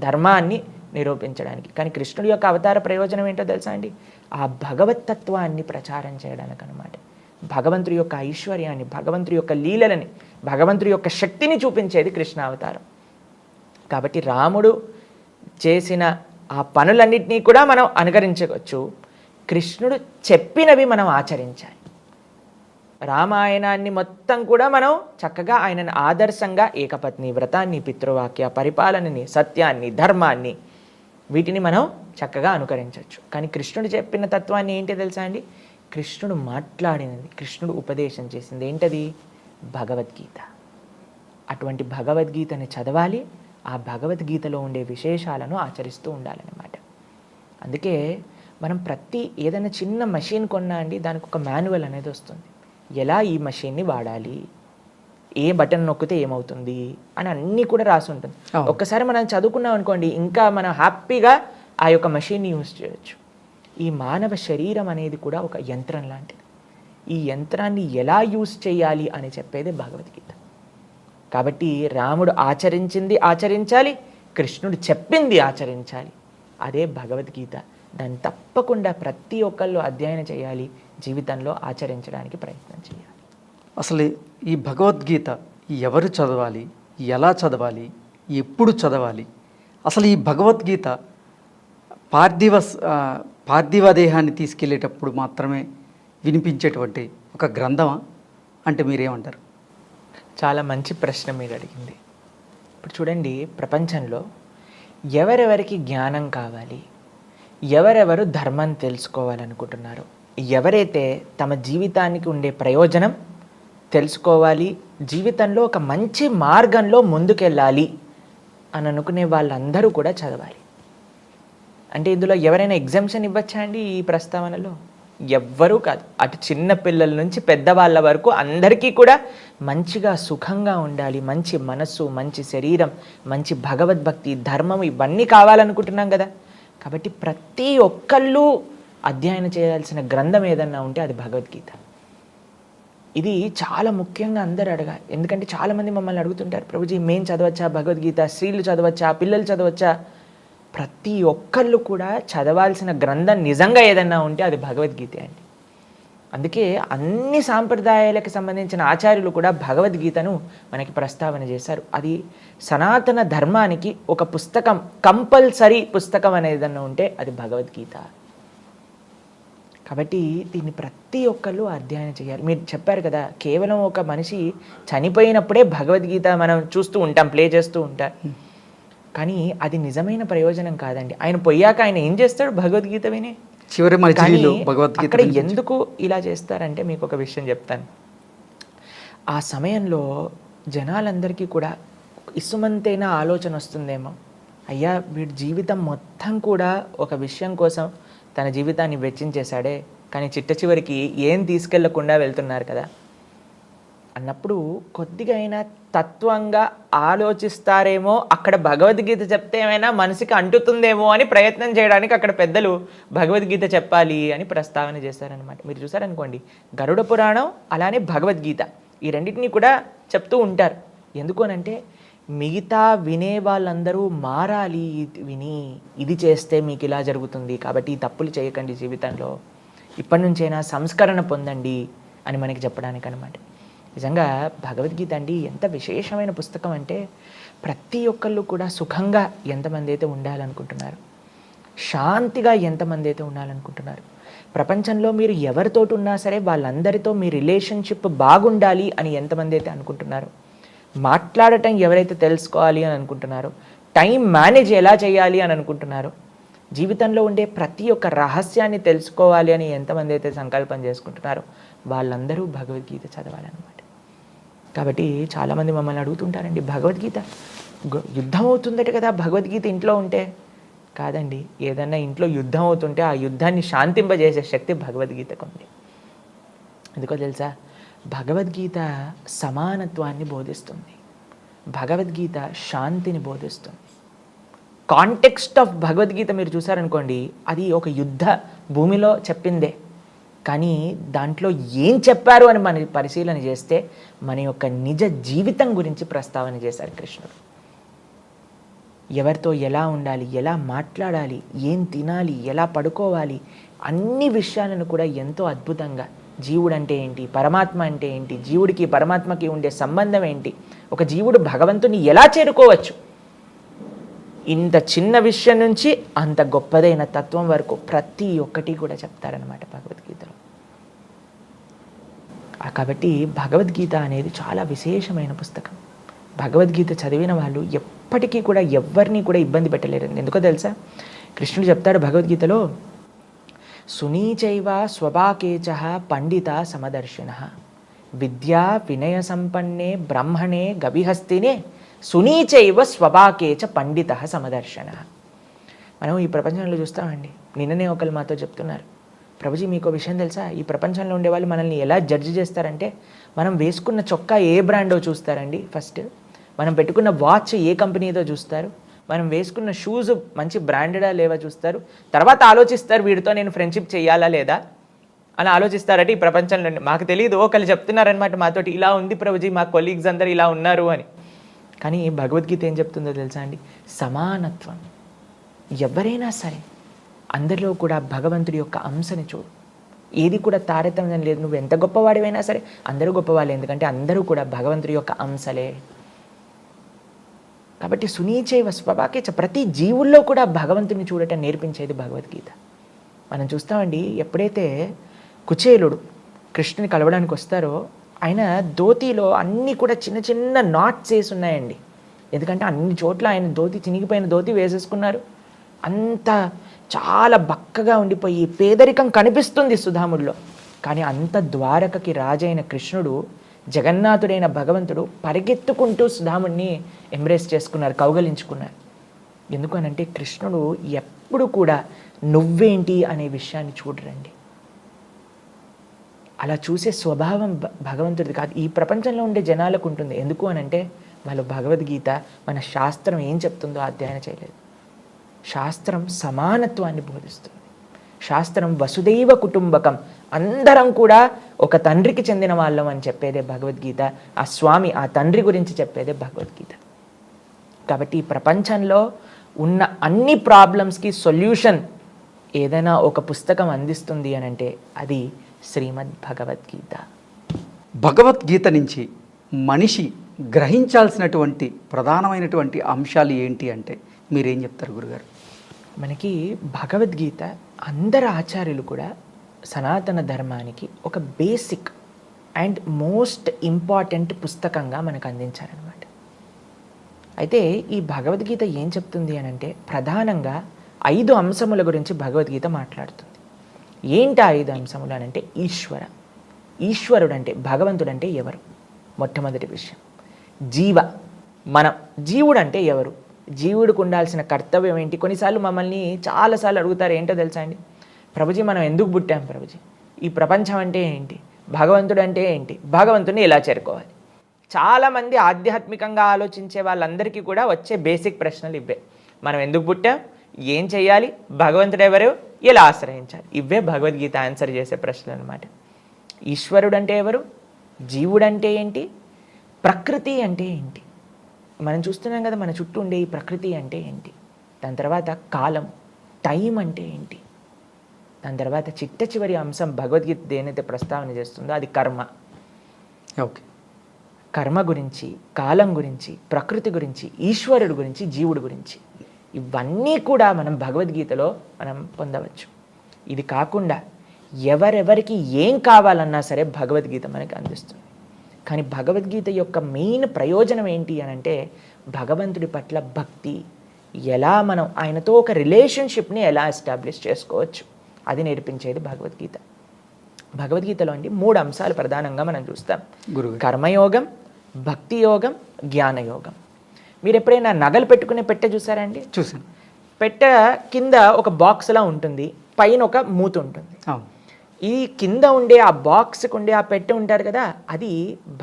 ధర్మాన్ని నిరూపించడానికి. కానీ కృష్ణుడి యొక్క అవతార ప్రయోజనం ఏంటో తెలుసా అండి? ఆ భగవతత్వాన్ని ప్రచారం చేయడానికి అనమాట. భగవంతుడి యొక్క ఐశ్వర్యాన్ని, భగవంతుడి యొక్క లీలలని, భగవంతుడి యొక్క శక్తిని చూపించేది కృష్ణ అవతారం. కాబట్టి రాముడు చేసిన ఆ పనులన్నింటినీ కూడా మనం అనుకరించవచ్చు. కృష్ణుడు చెప్పినవి మనం ఆచరించాలి. రామాయణాన్ని మొత్తం కూడా మనం చక్కగా ఆయనను ఆదర్శంగా ఏకపత్ని వ్రతాన్ని, పితృవాక్య పరిపాలనని, సత్యాన్ని, ధర్మాన్ని, వీటిని మనం చక్కగా అనుకరించవచ్చు. కానీ కృష్ణుడు చెప్పిన తత్వాన్ని ఏంటి తెలుసా అండి? కృష్ణుడు మాట్లాడినది, కృష్ణుడు ఉపదేశం చేసింది ఏంటది? భగవద్గీత. అటువంటి భగవద్గీతని చదవాలి, ఆ భగవద్గీతలో ఉండే విశేషాలను ఆచరిస్తూ ఉండాలన్నమాట. అందుకే మనం ఏదైనా చిన్న మెషిన్ కొన్నా అండి, దానికి ఒక మాన్యువల్ అనేది వస్తుంది. ఎలా ఈ మెషిన్ని వాడాలి, ఏ బటన్ నొక్కితే ఏమవుతుంది అని అన్నీ కూడా రాసి ఉంటుంది. ఒక్కసారి మనం చదువుకున్నాం అనుకోండి, ఇంకా మనం హ్యాపీగా ఆ యొక్క మెషిన్ని యూజ్ చేయొచ్చు. ఈ మానవ శరీరం అనేది కూడా ఒక యంత్రం లాంటిది. ఈ యంత్రాన్ని ఎలా యూజ్ చేయాలి అని చెప్పేదే భగవద్గీత. కాబట్టి రాముడు ఆచరించింది ఆచరించాలి, కృష్ణుడు చెప్పింది ఆచరించాలి. అదే భగవద్గీత. దాన్ని తప్పకుండా ప్రతి ఒక్కళ్ళు అధ్యయనం చేయాలి, జీవితంలో ఆచరించడానికి ప్రయత్నం చేయాలి. అసలు ఈ భగవద్గీత ఎవరు చదవాలి, ఎలా చదవాలి, ఎప్పుడు చదవాలి? అసలు ఈ భగవద్గీత పార్థివ దేహాన్ని తీసుకెళ్ళేటప్పుడు మాత్రమే వినిపించేటువంటి ఒక గ్రంథమా అంటే మీరేమంటారు? చాలా మంచి ప్రశ్న మీరు అడిగింది. ఇప్పుడు చూడండి, ప్రపంచంలో ఎవరెవరికి జ్ఞానం కావాలి, ఎవరెవరు ధర్మం తెలుసుకోవాలనుకుంటున్నారు, ఎవరైతే తమ జీవితానికి ఉండే ప్రయోజనం తెలుసుకోవాలి, జీవితంలో ఒక మంచి మార్గంలో ముందుకెళ్ళాలి అని అనుకునే వాళ్ళందరూ కూడా చదవాలి. అంటే ఇందులో ఎవరైనా ఎగ్జామ్షన్ ఇవ్వచ్చా అండి? ఈ ప్రస్తావనలో ఎవ్వరూ కాదు. అటు చిన్న పిల్లల నుంచి పెద్దవాళ్ళ వరకు అందరికీ కూడా మంచిగా సుఖంగా ఉండాలి, మంచి మనస్సు, మంచి శరీరం, మంచి భగవద్భక్తి, ధర్మం ఇవన్నీ కావాలనుకుంటున్నాం కదా. కాబట్టి ప్రతి ఒక్కళ్ళు అధ్యయనం చేయాల్సిన గ్రంథం ఏదన్నా ఉంటే అది భగవద్గీత. ఇది చాలా ముఖ్యంగా అందరూ అడగాలి. ఎందుకంటే చాలామంది మమ్మల్ని అడుగుతుంటారు, ప్రభుజీ మేము చదవచ్చా భగవద్గీత, స్త్రీలు చదవచ్చా, పిల్లలు చదవచ్చా? ప్రతి ఒక్కళ్ళు కూడా చదవాల్సిన గ్రంథం నిజంగా ఏదన్నా ఉంటే అది భగవద్గీత అండి. అందుకే అన్ని సాంప్రదాయాలకు సంబంధించిన ఆచార్యులు కూడా భగవద్గీతను మనకి ప్రస్తావన చేశారు. అది సనాతన ధర్మానికి ఒక పుస్తకం, కంపల్సరీ పుస్తకం అనేదన్నా ఉంటే అది భగవద్గీత. కాబట్టి దీన్ని ప్రతి ఒక్కళ్ళు అధ్యయనం చేయాలి. మీరు చెప్పారు కదా, కేవలం ఒక మనిషి చనిపోయినప్పుడే భగవద్గీత మనం చూస్తూ ఉంటాం, ప్లే చేస్తూ ఉంటాం. కానీ అది నిజమైన ప్రయోజనం కాదండి. ఆయన పోయాక ఆయన ఏం చేస్తాడు? భగవద్గీత విని చివరి భగవద్గీత. అక్కడ ఎందుకు ఇలా చేస్తారంటే మీకు ఒక విషయం చెప్తాను. ఆ సమయంలో జనాలందరికీ కూడా ఇసుమంతైన ఆలోచన వస్తుందేమో, అయ్యా వీడి జీవితం మొత్తం కూడా ఒక విషయం కోసం తన జీవితాన్ని వెచ్చించేశాడే, కానీ చిట్ట చివరికి ఏం తీసుకెళ్లకుండా వెళ్తున్నారు కదా అన్నప్పుడు కొద్దిగా అయినా తత్వంగా ఆలోచిస్తారేమో, అక్కడ భగవద్గీత చెప్తే ఏమైనా మనసుకి అంటుతుందేమో అని ప్రయత్నం చేయడానికి అక్కడ పెద్దలు భగవద్గీత చెప్పాలి అని ప్రస్తావన చేశారనమాట. మీరు చూసారనుకోండి, గరుడ పురాణం అలానే భగవద్గీత ఈ రెండింటినీ కూడా చెప్తూ ఉంటారు. ఎందుకు అనంటే మిగతా వినే వాళ్ళందరూ మారాలి, విని ఇది చేస్తే మీకు ఇలా జరుగుతుంది, కాబట్టి ఈ తప్పులు చేయకండి జీవితంలో, ఇప్పటి నుంచైనా సంస్కరణ పొందండి అని మనకి చెప్పడానికి అనమాట. నిజంగా భగవద్గీత అండి ఎంత విశేషమైన పుస్తకం అంటే, ప్రతి ఒక్కళ్ళు కూడా సుఖంగా ఎంతమంది అయితే ఉండాలనుకుంటున్నారు, శాంతిగా ఎంతమంది అయితే ఉండాలనుకుంటున్నారు, ప్రపంచంలో మీరు ఎవరితోటి ఉన్నా సరే వాళ్ళందరితో మీ రిలేషన్షిప్ బాగుండాలి అని ఎంతమంది అయితే అనుకుంటున్నారు, మాట్లాడటం ఎవరైతే తెలుసుకోవాలి అని అనుకుంటున్నారో, టైం మేనేజ్ ఎలా చేయాలి అని అనుకుంటున్నారో, జీవితంలో ఉండే ప్రతి ఒక్క రహస్యాన్ని తెలుసుకోవాలి అని ఎంతమంది అయితే సంకల్పం చేసుకుంటున్నారో వాళ్ళందరూ భగవద్గీత చదవాలన్నమాట. కాబట్టి చాలామంది మమ్మల్ని అడుగుతుంటారండి, భగవద్గీత యుద్ధం అవుతుందట కదా భగవద్గీత ఇంట్లో ఉంటే. కాదండి, ఏదన్నా ఇంట్లో యుద్ధం అవుతుంటే ఆ యుద్ధాన్ని శాంతింపజేసే శక్తి భగవద్గీతకు ఉంది. ఎందుకో తెలుసా? భగవద్గీత సమానత్వాన్ని బోధిస్తుంది, భగవద్గీత శాంతిని బోధిస్తుంది. కాంటెక్స్ట్ ఆఫ్ భగవద్గీత మీరు చూసారనుకోండి, అది ఒక యుద్ధ భూమిలో చెప్పిందే, కానీ దాంట్లో ఏం చెప్పారు అని మనం పరిశీలన చేస్తే మన యొక్క నిజ జీవితం గురించి ప్రస్తావన చేశారు కృష్ణుడు. ఎవరితో ఎలా ఉండాలి, ఎలా మాట్లాడాలి, ఏం తినాలి, ఎలా పడుకోవాలి, అన్ని విషయాలను కూడా ఎంతో అద్భుతంగా జీవుడు అంటే ఏంటి, పరమాత్మ అంటే ఏంటి, జీవుడికి పరమాత్మకి ఉండే సంబంధం ఏంటి, ఒక జీవుడు భగవంతుని ఎలా చేరుకోవచ్చు, ఇంత చిన్న విషయం నుంచి అంత గొప్పదైన తత్వం వరకు ప్రతి ఒక్కటి కూడా చెప్తారనమాట భగవద్గీతలో. కాబట్టి భగవద్గీత అనేది చాలా విశేషమైన పుస్తకం. భగవద్గీత చదివిన వాళ్ళు ఎప్పటికీ కూడా ఎవరిని కూడా ఇబ్బంది పెట్టలేరండి. ఎందుకో తెలుసా, కృష్ణుడు చెప్తాడు భగవద్గీతలో, సునీచైవ స్వభాకేచ పండిత సమదర్శిన విద్యా వినయ సంపన్నే బ్రహ్మణే గవిహస్తినే సునీచైవ స్వభాకేచ పండిత సమదర్శన. మనం ఈ ప్రపంచంలో చూస్తామండి. నిన్ననే ఒకరు మాతో చెప్తున్నారు, ప్రభుజీ మీకు విషయం తెలుసా, ఈ ప్రపంచంలో ఉండే వాళ్ళు మనల్ని ఎలా జడ్జి చేస్తారంటే, మనం వేసుకున్న చొక్కా ఏ బ్రాండో చూస్తారండి ఫస్ట్, మనం పెట్టుకున్న వాచ్ ఏ కంపెనీదో చూస్తారు, మనం వేసుకున్న షూస్ మంచి బ్రాండెడా లేవా చూస్తారు, తర్వాత ఆలోచిస్తారు వీడితో నేను ఫ్రెండ్షిప్ చేయాలా లేదా అని ఆలోచిస్తారట. ఈ ప్రపంచంలో మాకు తెలియదు, ఒకళ్ళు చెప్తున్నారనమాట మాతోటి, ఇలా ఉంది ప్రభుజీ మా కొలీగ్స్ అందరు ఇలా ఉన్నారు అని. కానీ భగవద్గీత ఏం చెప్తుందో తెలుసా అండి, సమానత్వం. ఎవరైనా సరే అందరిలో కూడా భగవంతుడి యొక్క అంశని చూడు, ఏది కూడా తారతమ్యం లేదు. నువ్వు ఎంత గొప్పవాడివైనా సరే అందరూ గొప్పవాళ్ళే, ఎందుకంటే అందరూ కూడా భగవంతుడి యొక్క అంశలే. కాబట్టి సునీచైవ స్వభాకేచ, ప్రతి జీవుల్లో కూడా భగవంతుని చూడటం నేర్పించేది భగవద్గీత. మనం చూస్తామండి, ఎప్పుడైతే కుచేలుడు కృష్ణుని కలవడానికి వస్తారో, ఆయన ధోతిలో అన్నీ కూడా చిన్న చిన్న నాట్స్ వేసి ఉన్నాయండి. ఎందుకంటే అన్ని చోట్ల ఆయన ధోతి, చినిగిపోయిన ధోతి వేసేసుకున్నారు. అంత చాలా బక్కగా ఉండిపోయి పేదరికం కనిపిస్తుంది సుధాముడిలో. కానీ అంత ద్వారకకి రాజైన కృష్ణుడు, జగన్నాథుడైన భగవంతుడు పరిగెత్తుకుంటూ సుధాముడిని ఎంబ్రేస్ చేసుకున్నారు, కౌగలించుకున్నారు. ఎందుకు అనంటే కృష్ణుడు ఎప్పుడు కూడా నువ్వేంటి అనే విషయాన్ని చూడరండి. అలా చూసే స్వభావం భగవంతుడిది కాదు, ఈ ప్రపంచంలో ఉండే జనాలకు ఉంటుంది. ఎందుకు అనంటే వాళ్ళు భగవద్గీత, మన శాస్త్రం ఏం చెప్తుందో అధ్యయనం చేయలేదు. శాస్త్రం సమానత్వాన్ని బోధిస్తుంది. శాస్త్రం వసుదైవ కుటుంబకం, అందరం కూడా ఒక తండ్రికి చెందిన వాళ్ళం అని చెప్పేదే భగవద్గీత. ఆ స్వామి, ఆ తండ్రి గురించి చెప్పేదే భగవద్గీత. కాబట్టి ఈ ప్రపంచంలో ఉన్న అన్ని ప్రాబ్లమ్స్కి సొల్యూషన్ ఏదైనా ఒక పుస్తకం అందిస్తుంది అని అంటే అది శ్రీమద్ భగవద్గీత. భగవద్గీత నుంచి మనిషి గ్రహించాల్సినటువంటి ప్రధానమైనటువంటి అంశాలు ఏంటి అంటే మీరేం చెప్తారు గురుగారు? మనకి భగవద్గీత అందరు ఆచార్యులు కూడా సనాతన ధర్మానికి ఒక బేసిక్ అండ్ మోస్ట్ ఇంపార్టెంట్ పుస్తకంగా మనకు అందించారనమాట. అయితే ఈ భగవద్గీత ఏం చెప్తుంది అని అంటే ప్రధానంగా 5 అంశముల గురించి భగవద్గీత మాట్లాడుతుంది. ఏంటి ఆ 5 అంశములు అని అంటే, ఈశ్వరుడు అంటే, భగవంతుడు అంటే ఎవరు, మొట్టమొదటి విషయం. మనం, జీవుడు అంటే ఎవరు, జీవుడికి ఉండాల్సిన కర్తవ్యం ఏంటి. కొన్నిసార్లు మమ్మల్ని చాలాసార్లు అడుగుతారు, ఏంటో తెలుసా అండి, ప్రభుజీ మనం ఎందుకు పుట్టాం ప్రభుజీ, ఈ ప్రపంచం అంటే ఏంటి, భగవంతుడు అంటే ఏంటి, భగవంతుడిని ఎలా చేరుకోవాలి. చాలామంది ఆధ్యాత్మికంగా ఆలోచించే వాళ్ళందరికీ కూడా వచ్చే బేసిక్ ప్రశ్నలు ఇవే. మనం ఎందుకు పుట్టాం, ఏం చేయాలి, భగవంతుడు ఎవరు, ఎలా ఆశ్రయించాలి, ఇవే భగవద్గీత ఆన్సర్ చేసే ప్రశ్నలు అనమాట. ఈశ్వరుడు అంటే ఎవరు, జీవుడు అంటే ఏంటి, ప్రకృతి అంటే ఏంటి, మనం చూస్తున్నాం కదా మన చుట్టూ ఉండే ఈ ప్రకృతి అంటే ఏంటి, దాని తర్వాత కాలం, టైం అంటే ఏంటి, దాని తర్వాత చిట్ట చివరి అంశం భగవద్గీత దేనైతే ప్రస్తావన చేస్తుందో అది కర్మ. ఓకే, కర్మ గురించి, కాలం గురించి, ప్రకృతి గురించి, ఈశ్వరుడు గురించి, జీవుడు గురించి, ఇవన్నీ కూడా మనం భగవద్గీతలో మనం పొందవచ్చు. ఇది కాకుండా ఎవరెవరికి ఏం కావాలన్నా సరే భగవద్గీత మనకి అందిస్తుంది. కానీ భగవద్గీత యొక్క మెయిన్ ప్రయోజనం ఏంటి అని అంటే భగవంతుడి పట్ల భక్తి, ఎలా మనం ఆయనతో ఒక రిలేషన్షిప్ని ఎలా ఎస్టాబ్లిష్ చేసుకోవచ్చు, అది నేర్పించేది భగవద్గీత. భగవద్గీతలో అండి 3 అంశాలు ప్రధానంగా మనం చూస్తాం. కర్మయోగం, భక్తి యోగం, జ్ఞానయోగం. మీరు ఎప్పుడైనా నగలు పెట్టుకునే పెట్టె చూసారా అండి? చూసాను. పెట్టె కింద ఒక బాక్స్లా ఉంటుంది, పైన ఒక మూత ఉంటుంది. ఈ కింద ఉండే ఆ బాక్స్కి ఉండే ఆ పెట్టె ఉంటారు కదా, అది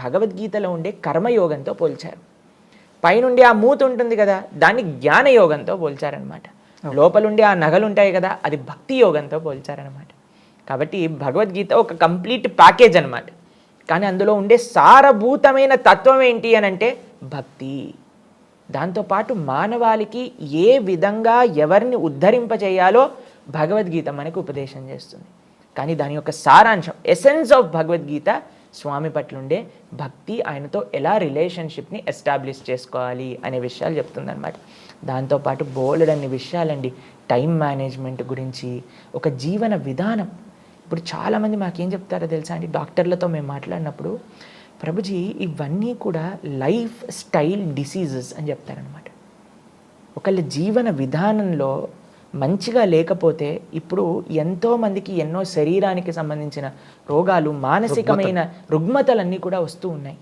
భగవద్గీతలో ఉండే కర్మయోగంతో పోల్చారు. పైనుండి ఆ మూత ఉంటుంది కదా, దాన్ని జ్ఞానయోగంతో పోల్చారనమాట. లోపల ఉండే ఆ నగలు ఉంటాయి కదా, అది భక్తి యోగంతో పోల్చారనమాట. కాబట్టి భగవద్గీత ఒక కంప్లీట్ ప్యాకేజ్ అనమాట. కానీ అందులో ఉండే సారభూతమైన తత్వం ఏంటి అని అంటే భక్తి. దాంతోపాటు మానవాళికి ఏ విధంగా ఎవరిని ఉద్ధరింపజేయాలో భగవద్గీత మనకు ఉపదేశం చేస్తుంది. కానీ దాని యొక్క సారాంశం, ఎసెన్స్ ఆఫ్ భగవద్గీత స్వామి పట్ల ఉండే భక్తి, ఆయనతో ఎలా రిలేషన్షిప్ని ఎస్టాబ్లిష్ చేసుకోవాలి అనే విషయాలు చెప్తుందన్నమాట. దాంతోపాటు బోలెడన్ని విషయాలండి, టైం మేనేజ్మెంట్ గురించి, ఒక జీవన విధానం. ఇప్పుడు చాలామంది మాకేం చెప్తారో తెలుసా అండి, డాక్టర్లతో మేము మాట్లాడినప్పుడు, ప్రభుజీ ఇవన్నీ కూడా లైఫ్ స్టైల్ డిసీజెస్ అని చెప్తారనమాట. ఒకళ్ళ జీవన విధానంలో మంచిగా లేకపోతే ఇప్పుడు ఎంతోమందికి ఎన్నో శరీరానికి సంబంధించిన రోగాలు, మానసికమైన రుగ్మతలన్నీ కూడా వస్తూ ఉన్నాయి.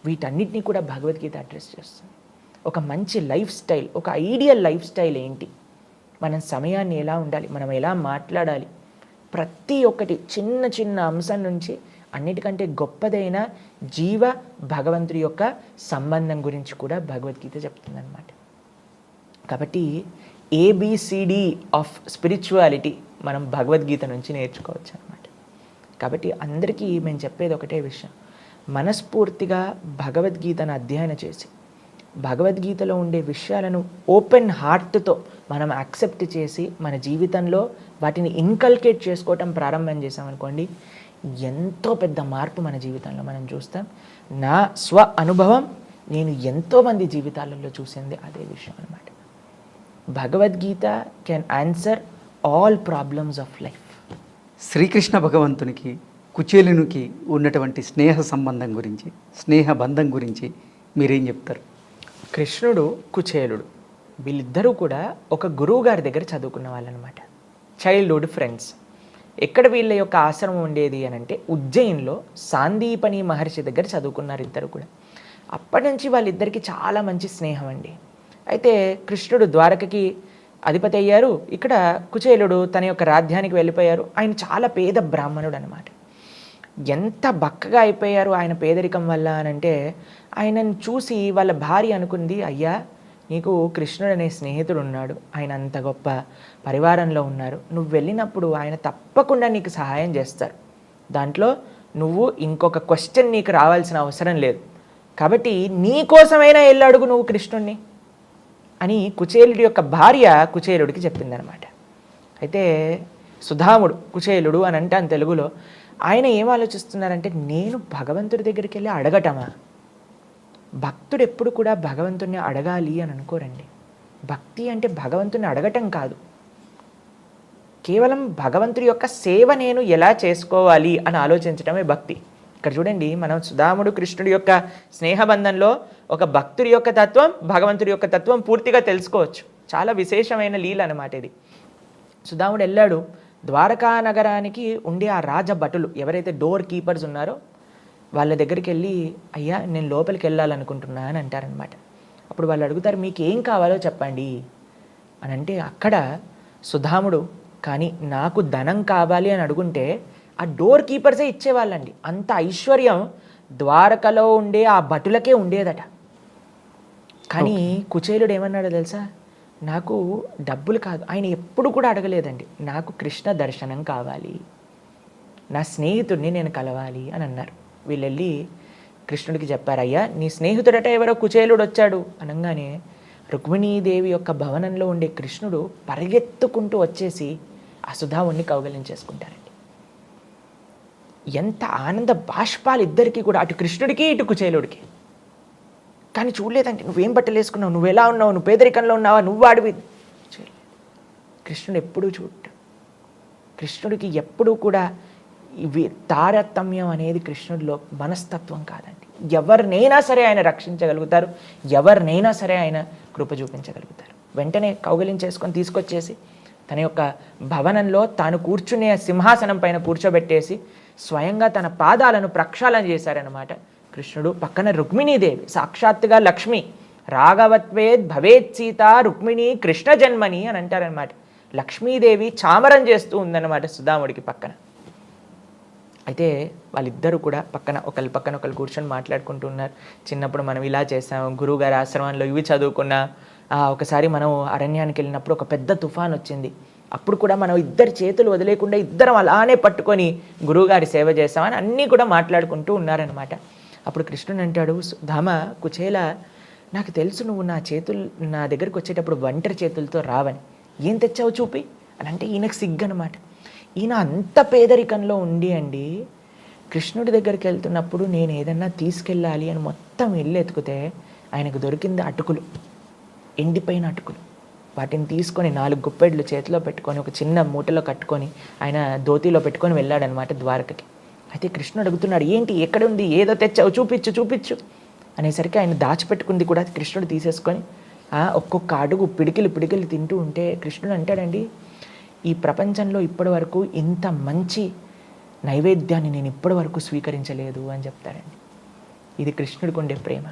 వీటన్నిటినీ కూడా భగవద్గీత అడ్రస్ చేస్తుంది. ఒక మంచి లైఫ్ స్టైల్, ఒక ఐడియల్ లైఫ్ స్టైల్ ఏంటి, మనం సమయాన్ని ఎలా ఉండాలి, మనం ఎలా మాట్లాడాలి, ప్రతి ఒక్కటి చిన్న చిన్న అంశం నుంచి అన్నిటికంటే గొప్పదైన జీవ భగవంతుడి యొక్క సంబంధం గురించి కూడా భగవద్గీత చెప్తుందన్నమాట. కాబట్టి ఏబిసిడి ఆఫ్ స్పిరిచువాలిటీ మనం భగవద్గీత నుంచి నేర్చుకోవచ్చు అనమాట. కాబట్టి అందరికీ మేము చెప్పేది ఒకటే విషయం, మనస్ఫూర్తిగా భగవద్గీతను అధ్యయనం చేసి భగవద్గీతలో ఉండే విషయాలను ఓపెన్ హార్ట్తో మనం యాక్సెప్ట్ చేసి మన జీవితంలో వాటిని ఇన్కల్కేట్ చేసుకోవటం ప్రారంభం చేసామనుకోండి, ఎంతో పెద్ద మార్పు మన జీవితంలో మనం చూస్తాం. నా స్వ అనుభవం, నేను ఎంతోమంది జీవితాలలో చూసింది అదే విషయం అనమాట. Bhagavad Gita can answer all problems of life. Srikrishna భగవంతునికి కుచేలునికి ఉన్నటువంటి స్నేహ సంబంధం గురించి, స్నేహ బంధం గురించి మీరేం చెప్తారు? కృష్ణుడు, కుచేలుడు వీళ్ళిద్దరూ కూడా ఒక గురువు గారి దగ్గర చదువుకున్న వాళ్ళనమాట, చైల్డ్హుడ్ ఫ్రెండ్స్. ఎక్కడ వీళ్ళ యొక్క ఆశ్రమం ఉండేది అని అంటే ఉజ్జయిన్లో సాందీపని మహర్షి దగ్గర చదువుకున్నారు ఇద్దరు కూడా. అప్పటి నుంచి వాళ్ళిద్దరికీ చాలా మంచి స్నేహం అండి. అయితే కృష్ణుడు ద్వారకకి అధిపతి అయ్యారు, ఇక్కడ కుచేలుడు తన యొక్క రాజ్యానికి వెళ్ళిపోయారు. ఆయన చాలా పేద బ్రాహ్మణుడు అనమాట. ఎంత బక్కగా అయిపోయారు ఆయన పేదరికం వల్ల అనంటే, ఆయనను చూసి వాళ్ళ భార్య అనుకుంది, అయ్యా నీకు కృష్ణుడు అనే స్నేహితుడు ఉన్నాడు, ఆయన అంత గొప్ప పరివారంలో ఉన్నారు, నువ్వు వెళ్ళినప్పుడు ఆయన తప్పకుండా నీకు సహాయం చేస్తారు, దాంట్లో నువ్వు ఇంకొక క్వశ్చన్ నీకు రావాల్సిన అవసరం లేదు, కాబట్టి నీ కోసమైనా వెళ్ళి అడుగు నువ్వు కృష్ణుణ్ణి అని కుచేలుడి యొక్క భార్య కుచేలుడికి చెప్పిందనమాట. అయితే సుధాముడు కుచేలుడు అని అంటాను తెలుగులో, ఆయన ఏం ఆలోచిస్తున్నారంటే, నేను భగవంతుడి దగ్గరికి వెళ్ళి అడగటమా? భక్తుడు ఎప్పుడు కూడా భగవంతుడిని అడగాలి అని అనుకోరండి. భక్తి అంటే భగవంతుని అడగటం కాదు, కేవలం భగవంతుడి యొక్క సేవ నేను ఎలా చేసుకోవాలి అని ఆలోచించడమే భక్తి. ఇక్కడ చూడండి, మనం సుధాముడు కృష్ణుడి యొక్క స్నేహబంధంలో ఒక భక్తుడి యొక్క తత్వం, భగవంతుడి యొక్క తత్వం పూర్తిగా తెలుసుకోవచ్చు. చాలా విశేషమైన లీల అన్నమాట ఇది. సుధాముడు వెళ్ళాడు, ద్వారకా నగరానికి ఉండే ఆ రాజభటులు ఎవరైతే డోర్ కీపర్స్ ఉన్నారో వాళ్ళ దగ్గరికి వెళ్ళి, అయ్యా నేను లోపలికి వెళ్ళాలనుకుంటున్నా అని అంటారనమాట. అప్పుడు వాళ్ళు అడుగుతారు, మీకు ఏం కావాలో చెప్పండి అని అంటే, అక్కడ సుధాముడు కానీ నాకు ధనం కావాలి అని అడుగుంటే ఆ డోర్ కీపర్సే ఇచ్చేవాళ్ళండి. అంత ఐశ్వర్యం ద్వారకలో ఉండే ఆ భటులకే ఉండేదట. కానీ కుచేలుడు ఏమన్నాడో తెలుసా, నాకు డబ్బులు కాదు, ఆయన ఎప్పుడు కూడా అడగలేదండి, నాకు కృష్ణ దర్శనం కావాలి, నా స్నేహితుడిని నేను కలవాలి అని అన్నారు. వీళ్ళు వెళ్ళి కృష్ణుడికి చెప్పారు, అయ్యా నీ స్నేహితుడట ఎవరో కుచేలుడు వచ్చాడు అనగానే రుక్మిణీదేవి యొక్క భవనంలో ఉండే కృష్ణుడు పరిగెత్తుకుంటూ వచ్చేసి ఆ సుధాముడిని కౌగలించేసుకుంటారండి. ఎంత ఆనంద బాష్పాలు ఇద్దరికీ కూడా, అటు కృష్ణుడికి ఇటు కుచేలుడికి. కానీ చూడలేదండి, నువ్వేం బట్టలు వేసుకున్నావు, నువ్వు ఎలా ఉన్నావు, నువ్వు పేదరికంలో ఉన్నావా, నువ్వు అడివి. కృష్ణుడు ఎప్పుడూ చూడటం, కృష్ణుడికి ఎప్పుడూ కూడా ఇవి తారతమ్యం అనేది కృష్ణుడిలో మనస్తత్వం కాదండి. ఎవరినైనా సరే ఆయన రక్షించగలుగుతారు, ఎవరినైనా సరే ఆయన కృప చూపించగలుగుతారు. వెంటనే కౌగిలించేసుకొని తీసుకొచ్చేసి తన యొక్క భవనంలో తాను కూర్చునే సింహాసనం పైన కూర్చోబెట్టేసి స్వయంగా తన పాదాలను ప్రక్షాళన చేశారనమాట కృష్ణుడు. పక్కన రుక్మిణీదేవి, సాక్షాత్తుగా లక్ష్మి, రాఘవత్వేద్ భవేత్ సీత రుక్మిణి కృష్ణ జన్మని అని అంటారనమాట. లక్ష్మీదేవి చామరం చేస్తూ ఉందన్నమాట సుధాముడికి పక్కన. అయితే వాళ్ళిద్దరూ కూడా పక్కన ఒకళ్ళు కూర్చొని మాట్లాడుకుంటూ ఉన్నారు. చిన్నప్పుడు మనం ఇలా చేసాం, గురువుగారి ఆశ్రమంలో ఇవి చదువుకున్నా, ఒకసారి మనం అరణ్యానికి వెళ్ళినప్పుడు ఒక పెద్ద తుఫాన్ వచ్చింది, అప్పుడు కూడా మనం ఇద్దరి చేతులు వదిలేకుండా ఇద్దరం అలానే పట్టుకొని గురువుగారి సేవ చేసామని అన్నీ కూడా మాట్లాడుకుంటూ ఉన్నారనమాట. అప్పుడు కృష్ణుడు అంటాడు, ధామ కుచేల, నాకు తెలుసు నువ్వు నా దగ్గరికి వచ్చేటప్పుడు ఒంటరి చేతులతో రావని, ఏం తెచ్చావు చూపి అని అంటే ఈయనకు సిగ్గనమాట. ఈయన అంత పేదరికంలో ఉండి అండి కృష్ణుడి దగ్గరికి వెళ్తున్నప్పుడు నేను ఏదన్నా తీసుకెళ్ళాలి అని మొత్తం ఇల్లు ఎతికితే ఆయనకు దొరికింది అటుకులు, ఎండిపోయిన అటుకులు. వాటిని తీసుకొని 4 గుప్పెడ్లు చేతిలో పెట్టుకొని ఒక చిన్న మూటలో కట్టుకొని ఆయన ధోతిలో పెట్టుకొని వెళ్ళాడనమాట ద్వారకకి. అయితే కృష్ణుడు అడుగుతున్నాడు, ఏంటి ఎక్కడ ఉంది, ఏదో తెచ్చావు చూపించు చూపించు అనేసరికి ఆయన దాచిపెట్టుకుంది కూడా కృష్ణుడు తీసేసుకొని ఒక్కొక్క అడుగు పిడికిలు తింటూ ఉంటే కృష్ణుడు అంటాడండి, ఈ ప్రపంచంలో ఇప్పటి వరకు ఇంత మంచి నైవేద్యాన్ని నేను ఇప్పటి వరకు స్వీకరించలేదు అని చెప్తాడండి. ఇది కృష్ణుడికి ఉండే ప్రేమ.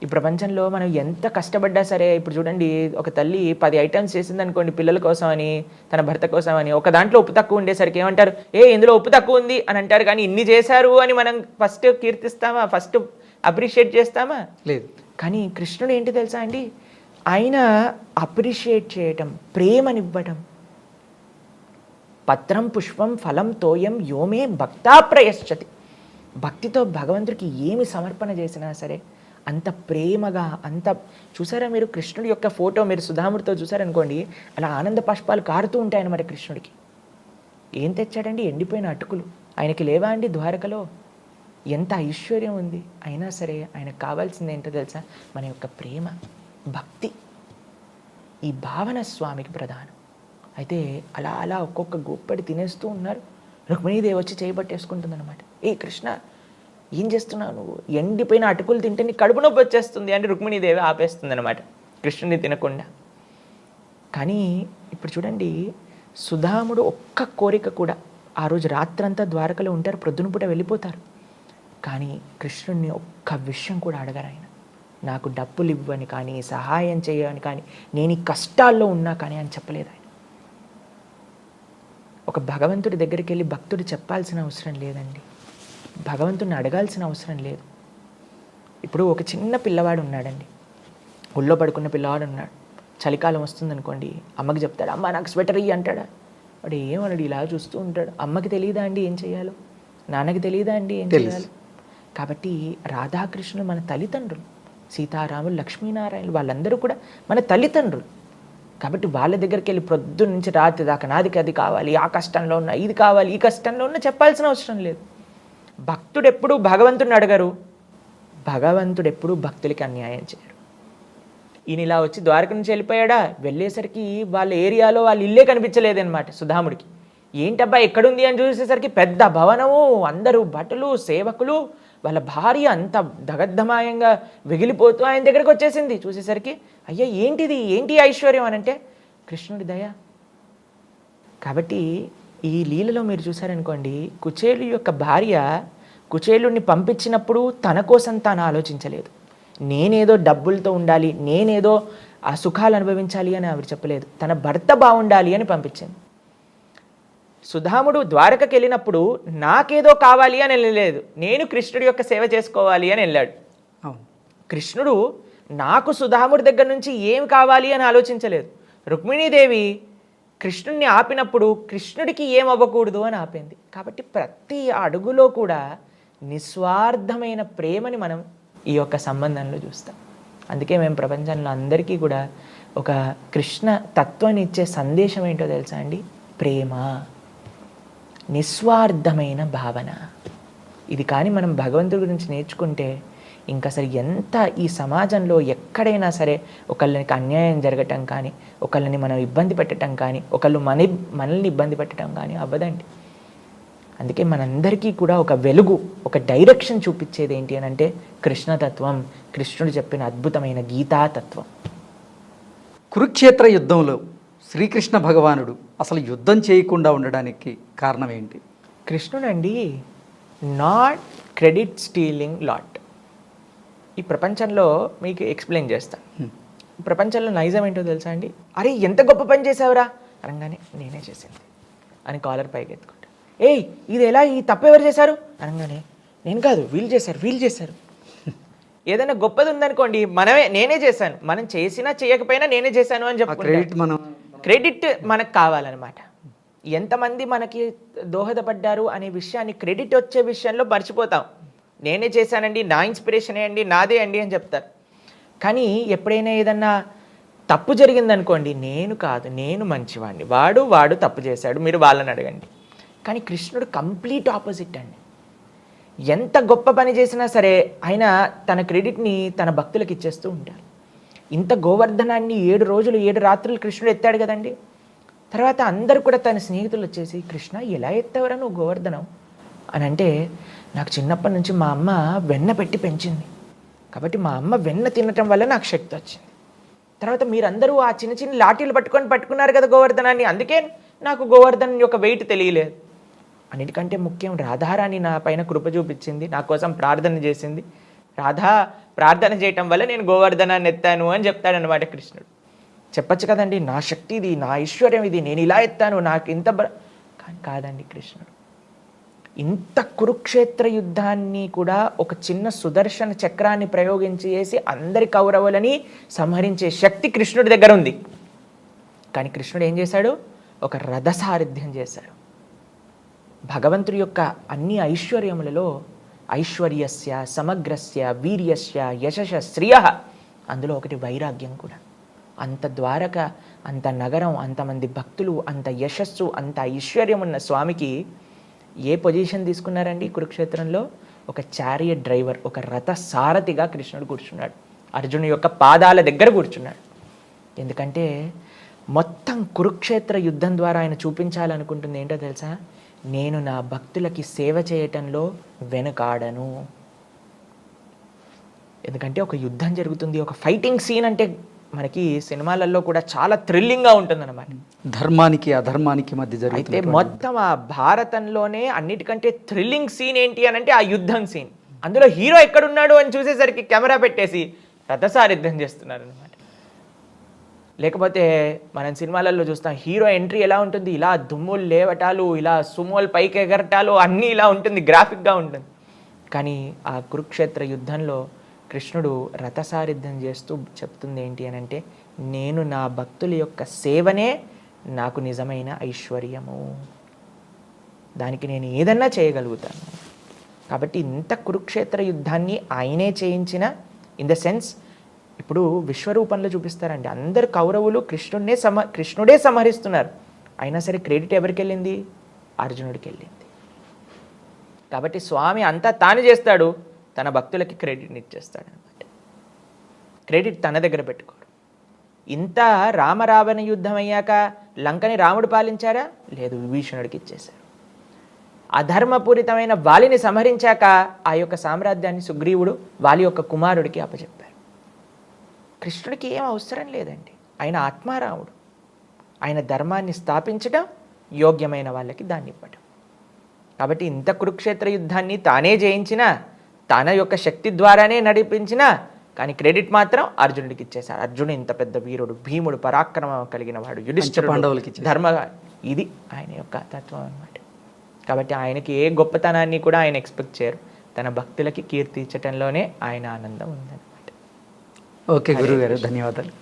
ఈ ప్రపంచంలో మనం ఎంత కష్టపడ్డా సరే, ఇప్పుడు చూడండి ఒక తల్లి 10 ఐటమ్స్ చేసింది అనుకోండి పిల్లల కోసం అని, తన భర్త కోసం అని, ఒక దాంట్లో ఉప్పు తక్కువ ఉండేసరికి ఏమంటారు, ఇందులో ఉప్పు తక్కువ ఉంది అని అంటారు. కానీ ఇన్ని చేశారు అని మనం ఫస్ట్ కీర్తిస్తామా, ఫస్ట్ అప్రిషియేట్ చేస్తామా? లేదు. కానీ కృష్ణుడు ఏంటి తెలుసా అండి, ఆయన అప్రిషియేట్ చేయటం, ప్రేమనివ్వటం. పత్రం పుష్పం ఫలం తోయం యోమే భక్తా ప్రయశ్చతి. భక్తితో భగవంతుడికి ఏమి సమర్పణ చేసినా సరే అంత ప్రేమగా, అంత చూసారా మీరు కృష్ణుడి యొక్క ఫోటో మీరు సుధాముడితో చూసారనుకోండి, అలా ఆనంద పుష్పాలు కారుతూ ఉంటాయన్నమాట కృష్ణుడికి. ఏం తెచ్చాడండి, ఎండిపోయిన అటుకులు. ఆయనకి లేవా అండి ద్వారకలో? ఎంత ఐశ్వర్యం ఉంది, అయినా సరే ఆయనకు కావాల్సింది ఏంటో తెలుసా, మన యొక్క ప్రేమ, భక్తి. ఈ భావన స్వామికి ప్రధానం. అయితే అలా అలా ఒక్కొక్క గొప్పడి తినేస్తూ ఉన్నారు. రుక్మిణీదేవి వచ్చి చేయబట్టేసుకుంటుంది అనమాట. కృష్ణ ఏం చేస్తున్నావు నువ్వు, ఎండిపోయిన అటుకులు తింటే నీ కడుపు నొప్పి వచ్చేస్తుంది అని రుక్మిణీదేవి ఆపేస్తుంది అనమాట కృష్ణుని తినకుండా. కానీ ఇప్పుడు చూడండి, సుధాముడు ఒక్క కోరిక కూడా, ఆ రోజు రాత్రంతా ద్వారకలో ఉంటారు, ప్రొద్దున పూట వెళ్ళిపోతారు. కానీ కృష్ణుడిని ఒక్క విషయం కూడా అడగరు ఆయన. నాకు డబ్బులు ఇవ్వని కానీ, సహాయం చేయని కానీ, నేను ఈ కష్టాల్లో ఉన్నా కానీ అని చెప్పలేదు ఆయన. ఒక భగవంతుడి దగ్గరికి వెళ్ళి భక్తుడు చెప్పాల్సిన అవసరం లేదండి, భగవంతుడిని అడగాల్సిన అవసరం లేదు. ఇప్పుడు ఒక చిన్న పిల్లవాడు ఉన్నాడండి, ఒళ్ళో పడుకున్న పిల్లవాడు ఉన్నాడు. చలికాలం వస్తుందనుకోండి, అమ్మకి చెప్తాడు, అమ్మ నాకు స్వెటర్ ఇయ్యి అంటాడా? వాడు ఏమన్నాడు, ఇలా చూస్తూ ఉంటాడు. అమ్మకి తెలియదా అండి ఏం చేయాలో, నాన్నకి తెలియదా అండి ఏం చేయాలో? కాబట్టి రాధాకృష్ణులు మన తల్లిదండ్రులు, సీతారాములు, లక్ష్మీనారాయణులు, వాళ్ళందరూ కూడా మన తల్లిదండ్రులు. కాబట్టి వాళ్ళ దగ్గరికి వెళ్ళి ప్రొద్దు నుంచి రాత్రి దాకా నాదికి అది కావాలి, ఆ కష్టంలో ఉన్న ఇది కావాలి, ఈ కష్టంలో ఉన్న చెప్పాల్సిన అవసరం లేదు. భక్తుడు ఎప్పుడూ భగవంతుడిని అడగరు, భగవంతుడు ఎప్పుడూ భక్తులకి అన్యాయం చేయరు. ఈయన ఇలా వచ్చి ద్వారక నుంచి వెళ్ళిపోయాడా, వెళ్ళేసరికి వాళ్ళ ఏరియాలో వాళ్ళ ఇల్లే కనిపించలేదన్నమాట సుధాముడికి. ఏంటబ్బా ఎక్కడుంది అని చూసేసరికి పెద్ద భవనము, అందరూ భటులు, సేవకులు, వాళ్ళ భార్య అంత దగద్ధమాయంగా వెగిలిపోతూ ఆయన దగ్గరికి వచ్చేసింది. చూసేసరికి అయ్యా ఏంటిది, ఏంటి ఐశ్వర్యం అని అంటే కృష్ణుడి దయ. కాబట్టి ఈ లీలలో మీరు చూసారనుకోండి, కుచేలు యొక్క భార్య కుచేలుడిని పంపించినప్పుడు తన కోసం తాను ఆలోచించలేదు. నేనేదో డబ్బులతో ఉండాలి, నేనేదో ఆ సుఖాలు అనుభవించాలి అని ఆవిడ చెప్పలేదు, తన భర్త బాగుండాలి అని పంపించింది. సుధాముడు ద్వారకకి వెళ్ళినప్పుడు నాకేదో కావాలి అని వెళ్ళలేదు, నేను కృష్ణుడి యొక్క సేవ చేసుకోవాలి అని వెళ్ళాడు. కృష్ణుడు నాకు సుధాముడి దగ్గర నుంచి ఏం కావాలి అని ఆలోచించలేదు. రుక్మిణీదేవి కృష్ణుడిని ఆపినప్పుడు కృష్ణుడికి ఏం అవ్వకూడదు అని ఆపింది. కాబట్టి ప్రతి అడుగులో కూడా నిస్వార్థమైన ప్రేమని మనం ఈ యొక్క సంబంధంలో చూస్తాం. అందుకే మేము ప్రపంచంలో అందరికీ కూడా ఒక కృష్ణ తత్వాన్ని ఇచ్చే సందేశం ఏంటో తెలుసా అండి, ప్రేమ, నిస్వార్థమైన భావన. ఇది కానీ మనం భగవంతుడి గురించి నేర్చుకుంటే ఇంకా అసలు ఎంత ఈ సమాజంలో ఎక్కడైనా సరే ఒకళ్ళకి అన్యాయం జరగటం కానీ, ఒకళ్ళని మనం ఇబ్బంది పెట్టడం కానీ, ఒకళ్ళు మనల్ని ఇబ్బంది పెట్టడం కానీ అవ్వదండి. అందుకే మనందరికీ కూడా ఒక వెలుగు, ఒక డైరెక్షన్ చూపించేది ఏంటి అని అంటే కృష్ణతత్వం, కృష్ణుడు చెప్పిన అద్భుతమైన గీతాతత్వం. కురుక్షేత్ర యుద్ధంలో శ్రీకృష్ణ భగవానుడు అసలు యుద్ధం చేయకుండా ఉండడానికి కారణం ఏంటి? కృష్ణుడు అండి నాట్ క్రెడిట్ స్టీలింగ్ లాట్. ఈ ప్రపంచంలో మీకు ఎక్స్ప్లెయిన్ చేస్తాను. ప్రపంచంలో నైజం ఏంటో తెలుసా అండి, అరే ఎంత గొప్ప పని చేసావురా అనగానే నేనే చేసింది అని కాలర్ పైకి ఎత్తుకుంటా. ఇది ఎలా, ఈ తప్పు ఎవరు చేశారు అనగానే నేను కాదు, వీళ్ళు చేశారు. ఏదైనా గొప్పది ఉందనుకోండి, నేనే చేశాను, మనం చేసినా చేయకపోయినా నేనే చేశాను అని చెప్పి క్రెడిట్ మనకు కావాలన్నమాట. ఎంతమంది మనకి దోహదపడ్డారు అనే విషయాన్ని, క్రెడిట్ వచ్చే విషయంలో మర్చిపోతాం. నేనే చేశానండి, నా ఇన్స్పిరేషనే అండి, నాదే అండి అని చెప్తారు. కానీ ఎప్పుడైనా ఏదన్నా తప్పు జరిగిందనుకోండి, నేను కాదు, నేను మంచివాడిని, వాడు తప్పు చేశాడు, మీరు వాళ్ళని అడగండి. కానీ కృష్ణుడు కంప్లీట్ ఆపోజిట్ అండి. ఎంత గొప్ప పని చేసినా సరే ఆయన తన క్రెడిట్ని తన భక్తులకు ఇచ్చేస్తూ ఉంటారు. ఇంత గోవర్ధనాన్ని 7 రోజులు 7 రాత్రులు కృష్ణుడు ఎత్తాడు కదండి. తర్వాత అందరూ కూడా తన స్నేహితులు వచ్చేసి, కృష్ణ ఎలా ఎత్తావరా నువ్వు గోవర్ధనం అని అంటే, నాకు చిన్నప్పటి నుంచి మా అమ్మ వెన్న పెట్టి పెంచింది, కాబట్టి మా అమ్మ వెన్న తినటం వల్ల నాకు శక్తి వచ్చింది. తర్వాత మీరందరూ ఆ చిన్న చిన్న లాఠీలు పట్టుకున్నారు కదా గోవర్ధనాన్ని, అందుకే నాకు గోవర్ధన్ యొక్క వెయిట్ తెలియలేదు. అన్నిటికంటే ముఖ్యం, రాధారాణి నా పైన కృప చూపించింది, నా కోసం ప్రార్థన చేసింది, రాధా ప్రార్థన చేయటం వల్ల నేను గోవర్ధనాన్ని ఎత్తాను అని చెప్తాడనమాట కృష్ణుడు. చెప్పచ్చు కదండి, నా శక్తి ఇది, నా ఐశ్వర్యం ఇది, నేను ఇలా ఎత్తాను, నాకు ఇంత కానీ కాదండి. కృష్ణుడు ఇంత కురుక్షేత్ర యుద్ధాన్ని కూడా ఒక చిన్న సుదర్శన చక్రాన్ని ప్రయోగించి చేసి అందరి కౌరవులని సంహరించే శక్తి కృష్ణుడి దగ్గర ఉంది. కానీ కృష్ణుడు ఏం చేశాడు? ఒక రథసారథ్యం చేశాడు. భగవంతుడి యొక్క అన్ని ఐశ్వర్యములలో ఐశ్వర్యస్య, సమగ్రస్య, వీర్యస్య, యశస్య, శ్రియ, అందులో ఒకటి వైరాగ్యం కూడా. అంత ద్వారక, అంత నగరం, అంతమంది భక్తులు, అంత యశస్సు, అంత ఐశ్వర్యం ఉన్న స్వామికి ఏ పొజిషన్ తీసుకున్నారండి కురుక్షేత్రంలో? ఒక చారియట్ డ్రైవర్, ఒక రథ సారథిగా కృష్ణుడు కూర్చున్నాడు. అర్జునుడి యొక్క పాదాల దగ్గర కూర్చున్నాడు. ఎందుకంటే మొత్తం కురుక్షేత్ర యుద్ధం ద్వారా ఆయన చూపించాలనుకుంటుంది ఏంటో తెలుసా? నేను నా భక్తులకి సేవ చేయటంలో వెనుకాడను. ఎందుకంటే ఒక యుద్ధం జరుగుతుంది, ఒక ఫైటింగ్ సీన్ అంటే మనకి సినిమాలలో కూడా చాలా థ్రిల్లింగ్గా ఉంటుందన్నమాట. ధర్మానికి అధర్మానికి మధ్య అయితే జరుగుతుంది. మొత్తం ఆ భారతంలోనే అన్నిటికంటే థ్రిల్లింగ్ సీన్ ఏంటి అని అంటే ఆ యుద్ధం సీన్. అందులో హీరో ఎక్కడున్నాడు అని చూసేసరికి కెమెరా పెట్టేసి రథసారథ్యం చేస్తున్నారు అనమాట. లేకపోతే మనం సినిమాలలో చూస్తాం, హీరో ఎంట్రీ ఎలా ఉంటుంది, ఇలా దుమ్ములు లేవటాలు, ఇలా సుమోలు పైకి ఎగరటాలు, అన్నీ ఇలా ఉంటుంది, గ్రాఫిక్గా ఉంటుంది. కానీ ఆ కురుక్షేత్ర యుద్ధంలో కృష్ణుడు రథసారథ్యం చేస్తూ చెప్తుంది ఏంటి అని అంటే, నేను నా భక్తుల యొక్క సేవనే నాకు నిజమైన ఐశ్వర్యము, దానికి నేను ఏదన్నా చేయగలుగుతాను. కాబట్టి ఇంత కురుక్షేత్ర యుద్ధాన్ని ఆయనే చేయించిన, ఇన్ ద సెన్స్ ఇప్పుడు విశ్వరూపంలో చూపిస్తారండి. అందరు కౌరవులు కృష్ణుడే సంహరిస్తున్నారు, అయినా సరే క్రెడిట్ ఎవరికి వెళ్ళింది? అర్జునుడికి వెళ్ళింది. కాబట్టి స్వామి అంతా తాను చేస్తాడు, తన భక్తులకి క్రెడిట్ని ఇచ్చేస్తాడు అనమాట. క్రెడిట్ తన దగ్గర పెట్టుకోడు. ఇంత రామరావణ యుద్ధం అయ్యాక లంకని రాముడు పాలించారా? లేదు, విభీషణుడికి ఇచ్చేశారు. అధర్మపూరితమైన వాలిని సంహరించాక ఆ యొక్క సామ్రాజ్యాన్ని సుగ్రీవుడు వాలి యొక్క కుమారుడికి అప్పచెప్పారు. కృష్ణుడికి ఏం అవసరం లేదండి, ఆయన ఆత్మారాముడు. ఆయన ధర్మాన్ని స్థాపించడం, యోగ్యమైన వాళ్ళకి దాన్ని ఇవ్వడం. కాబట్టి ఇంత కురుక్షేత్ర యుద్ధాన్ని తానే జయించిన, తన యొక్క శక్తి ద్వారానే నడిపించిన, కానీ క్రెడిట్ మాత్రం అర్జునుడికి ఇచ్చేశాడు. అర్జునుడు ఇంత పెద్ద వీరుడు, భీముడు, పరాక్రమం కలిగిన వాడు, యుధిష్ఠిరుడు, ధర్మ, ఇది ఆయన యొక్క తత్వం అన్నమాట. కాబట్టి ఆయనకి ఏ గొప్పతనాన్ని కూడా ఆయన ఎక్స్పెక్ట్ చేయరు, తన భక్తులకి కీర్తి ఇచ్చటంలోనే ఆయన ఆనందం ఉందన్నమాట. ఓకే గురువు గారు, ధన్యవాదాలు.